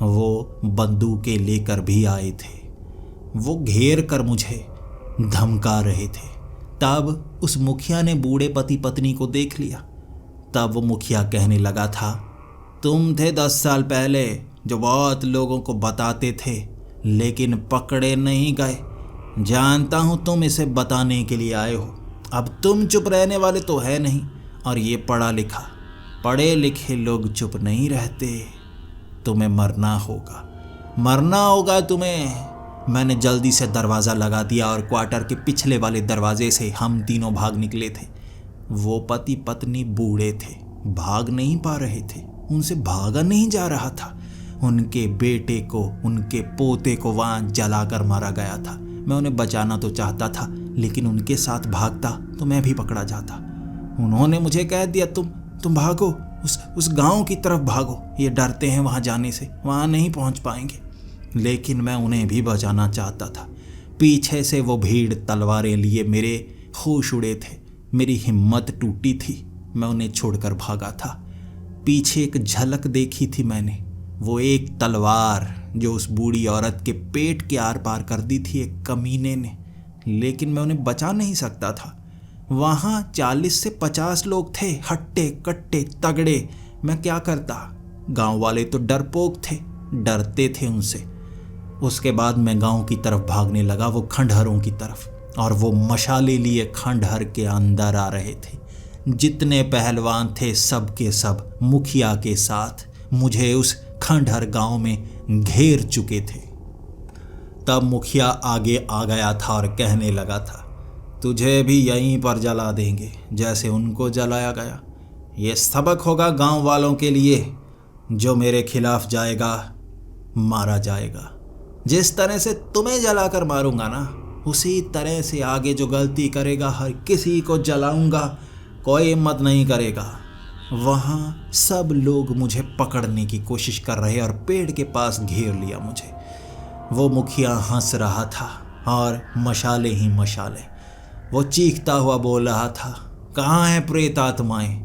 वो बंदूकें लेकर भी आए थे। वो घेर कर मुझे धमका रहे थे। तब उस मुखिया ने बूढ़े पति पत्नी को देख लिया। तब वो मुखिया कहने लगा था, तुम थे 10 साल पहले जो बहुत लोगों को बताते थे लेकिन पकड़े नहीं गए। जानता हूँ तुम इसे बताने के लिए आए हो। अब तुम चुप रहने वाले तो है नहीं, और ये पढ़े लिखे लोग चुप नहीं रहते। तुम्हें मरना होगा तुम्हें। मैंने जल्दी से दरवाज़ा लगा दिया और क्वार्टर के पिछले वाले दरवाजे से हम तीनों भाग निकले थे। वो पति पत्नी बूढ़े थे, भाग नहीं पा रहे थे, उनसे भागा नहीं जा रहा था। उनके बेटे को, उनके पोते को वहाँ जलाकर मारा गया था। मैं उन्हें बचाना तो चाहता था, लेकिन उनके साथ भागता तो मैं भी पकड़ा जाता। उन्होंने मुझे कह दिया, तुम भागो, उस गांव की तरफ भागो, ये डरते हैं वहाँ जाने से, वहाँ नहीं पहुँच पाएंगे। लेकिन मैं उन्हें भी बचाना चाहता था। पीछे से वो भीड़ तलवारें लिए मेरे होश उड़े थे, मेरी हिम्मत टूटी थी। मैं उन्हें छोड़कर भागा था। पीछे एक झलक देखी थी मैंने, वो एक तलवार जो उस बूढ़ी औरत के पेट के आर पार कर दी थी एक कमीने ने, लेकिन मैं उन्हें बचा नहीं सकता था। वहाँ 40 से 50 लोग थे, हट्टे कट्टे तगड़े। मैं क्या करता? गांव वाले तो डरपोक थे, डरते थे उनसे। उसके बाद मैं गांव की तरफ भागने लगा, वो खंडहरों की तरफ, और वो मशाले लिए खंडहर के अंदर आ रहे थे। जितने पहलवान थे सब के सब मुखिया के साथ मुझे उस खंडहर गांव में घेर चुके थे। तब मुखिया आगे आ गया था और कहने लगा था, तुझे भी यहीं पर जला देंगे जैसे उनको जलाया गया। ये सबक होगा गांव वालों के लिए, जो मेरे खिलाफ जाएगा मारा जाएगा। जिस तरह से तुम्हें जलाकर मारूंगा ना, उसी तरह से आगे जो गलती करेगा हर किसी को जलाऊंगा, कोई हिम्मत नहीं करेगा। वहाँ सब लोग मुझे पकड़ने की कोशिश कर रहे और पेड़ के पास घेर लिया मुझे। वो मुखिया हंस रहा था और मशाले ही मशाले। वो चीखता हुआ बोल रहा था, कहाँ हैं प्रेत आत्माएं?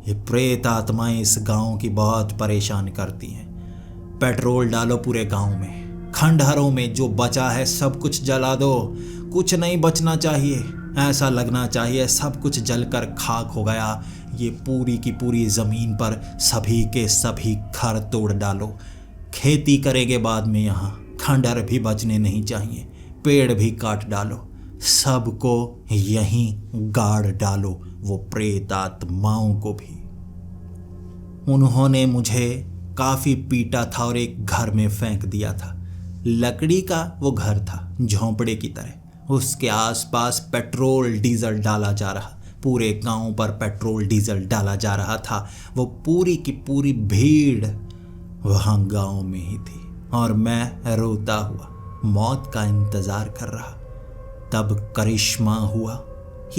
ये प्रेत आत्माएं इस गांव की बहुत परेशान करती हैं। पेट्रोल डालो पूरे गांव में, खंडहरों में जो बचा है सब कुछ जला दो, कुछ नहीं बचना चाहिए। ऐसा लगना चाहिए सब कुछ जलकर खाक हो गया। ये पूरी की पूरी ज़मीन पर सभी के सभी घर तोड़ डालो। खेती करेंगे बाद में, यहाँ खंडहर भी बचने नहीं चाहिए। पेड़ भी काट डालो, सबको यहीं गाड़ डालो, वो प्रेत आत्माओं को भी। उन्होंने मुझे काफ़ी पीटा था और एक घर में फेंक दिया था। लकड़ी का वो घर था, झोंपड़े की तरह। उसके आसपास पेट्रोल डीजल डाला जा रहा, पूरे गांव पर पेट्रोल डीजल डाला जा रहा था। वो पूरी की पूरी भीड़ वहाँ गांव में ही थी और मैं रोता हुआ मौत का इंतज़ार कर रहा। तब करिश्मा हुआ।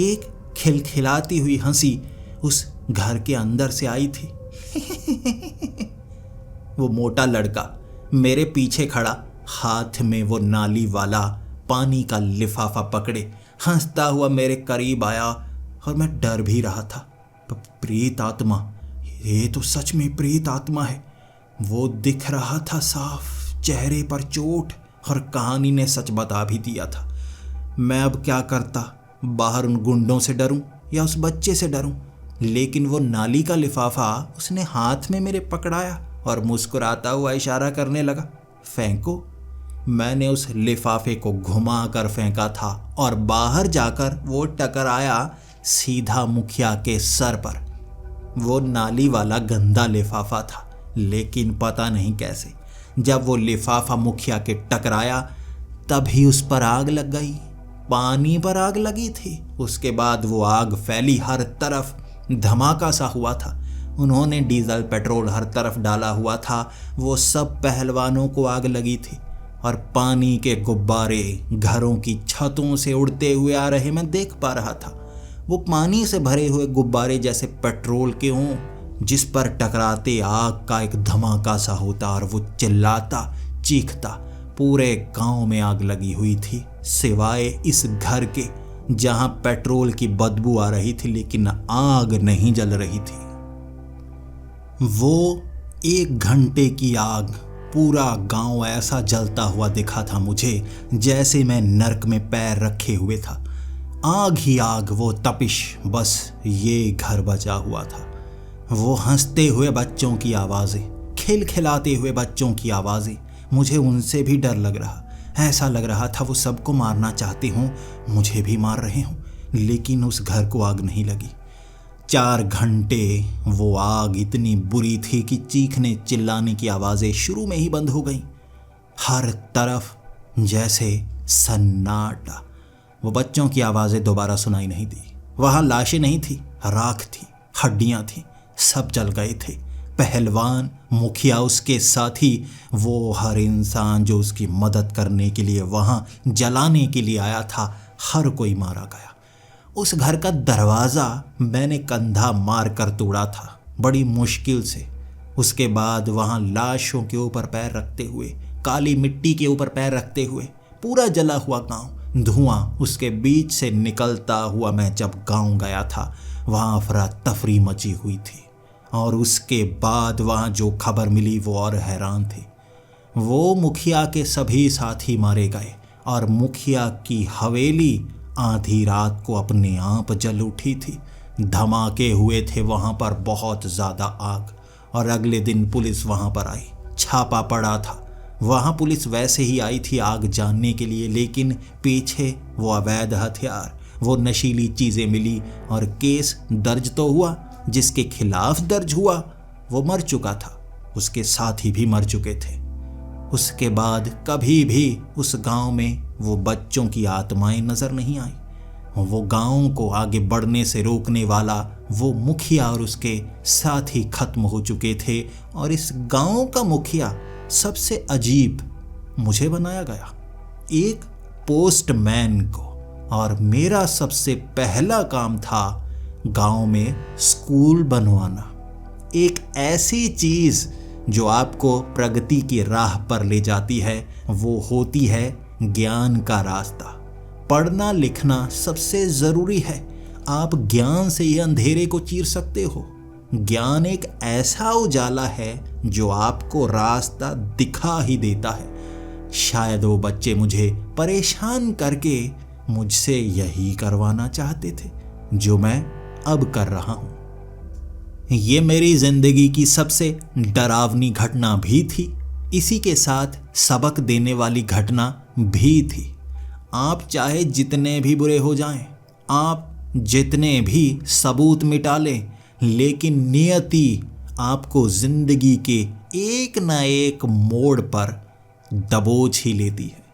एक खिलखिलाती हुई हंसी उस घर के अंदर से आई थी। वो मोटा लड़का मेरे पीछे खड़ा, हाथ में वो नाली वाला पानी का लिफाफा पकड़े हंसता हुआ मेरे करीब आया और मैं डर भी रहा था। प्रेत आत्मा, ये तो सच में प्रेत आत्मा है। वो दिख रहा था साफ, चेहरे पर चोट, और कहानी ने सच बता भी दिया था। मैं अब क्या करता, बाहर उन गुंडों से डरूं या उस बच्चे से डरूं? लेकिन वो नाली का लिफाफा उसने हाथ में मेरे पकड़ाया और मुस्कुराता हुआ इशारा करने लगा, फेंको। मैंने उस लिफाफे को घुमा कर फेंका था और बाहर जाकर वो टकराया सीधा मुखिया के सर पर। वो नाली वाला गंदा लिफाफा था, लेकिन पता नहीं कैसे जब वो लिफाफा मुखिया के टकराया तभी उस पर आग लग गई। पानी पर आग लगी थी। उसके बाद वो आग फैली, हर तरफ धमाका सा हुआ था। उन्होंने डीजल पेट्रोल हर तरफ डाला हुआ था। वो सब पहलवानों को आग लगी थी और पानी के गुब्बारे घरों की छतों से उड़ते हुए आ रहे मैं देख पा रहा था। वो पानी से भरे हुए गुब्बारे जैसे पेट्रोल के हों, जिस पर टकराते आग का एक धमाका सा होता और वो चिल्लाता चीखता। पूरे गांव में आग लगी हुई थी, सिवाय इस घर के जहां पेट्रोल की बदबू आ रही थी लेकिन आग नहीं जल रही थी। वो 1 घंटे की आग, पूरा गांव ऐसा जलता हुआ दिखा था मुझे जैसे मैं नर्क में पैर रखे हुए था। आग ही आग, वो तपिश, बस ये घर बचा हुआ था। वो हंसते हुए बच्चों की आवाज़ें, खिलखिलाते हुए बच्चों की आवाज़ें, मुझे उनसे भी डर लग रहा। ऐसा लग रहा था वो सबको मारना चाहते हों, मुझे भी मार रहे हों, लेकिन उस घर को आग नहीं लगी। 4 घंटे वो आग इतनी बुरी थी कि चीखने चिल्लाने की आवाज़ें शुरू में ही बंद हो गईं। हर तरफ जैसे सन्नाटा। वो बच्चों की आवाज़ें दोबारा सुनाई नहीं दी। वहाँ लाशें नहीं थी, राख थी, हड्डियाँ थीं, सब जल गए थे। पहलवान, मुखिया, उसके साथी, वो हर इंसान जो उसकी मदद करने के लिए वहाँ जलाने के लिए आया था, हर कोई मारा गया। उस घर का दरवाज़ा मैंने कंधा मार कर तोड़ा था, बड़ी मुश्किल से। उसके बाद वहाँ लाशों के ऊपर पैर रखते हुए, काली मिट्टी के ऊपर पैर रखते हुए, पूरा जला हुआ गांव, धुआं उसके बीच से निकलता हुआ मैं जब गांव गया था, वहाँ अफरा तफरी मची हुई थी। और उसके बाद वहाँ जो खबर मिली वो और हैरान थी। वो मुखिया के सभी साथी मारे गए और मुखिया की हवेली आधी रात को अपने आप जल उठी थी। धमाके हुए थे वहाँ पर, बहुत ज़्यादा आग। और अगले दिन पुलिस वहाँ पर आई, छापा पड़ा था। वहाँ पुलिस वैसे ही आई थी आग जानने के लिए, लेकिन पीछे वो अवैध हथियार, वो नशीली चीज़ें मिली और केस दर्ज तो हुआ। जिसके खिलाफ दर्ज हुआ वो मर चुका था, उसके साथी भी मर चुके थे। उसके बाद कभी भी उस गांव में वो बच्चों की आत्माएं नजर नहीं आई। वो गांव को आगे बढ़ने से रोकने वाला वो मुखिया और उसके साथी खत्म हो चुके थे। और इस गांव का मुखिया सबसे अजीब मुझे बनाया गया, एक पोस्टमैन को। और मेरा सबसे पहला काम था गांव में स्कूल बनवाना, एक ऐसी चीज़ जो आपको प्रगति की राह पर ले जाती है। वो होती है ज्ञान का रास्ता। पढ़ना लिखना सबसे ज़रूरी है। आप ज्ञान से ही अंधेरे को चीर सकते हो। ज्ञान एक ऐसा उजाला है जो आपको रास्ता दिखा ही देता है। शायद वो बच्चे मुझे परेशान करके मुझसे यही करवाना चाहते थे जो मैं अब कर रहा हूं। ये मेरी जिंदगी की सबसे डरावनी घटना भी थी, इसी के साथ सबक देने वाली घटना भी थी। आप चाहे जितने भी बुरे हो जाएं, आप जितने भी सबूत मिटा लें, लेकिन नियति आपको जिंदगी के एक न एक मोड़ पर दबोच ही लेती है।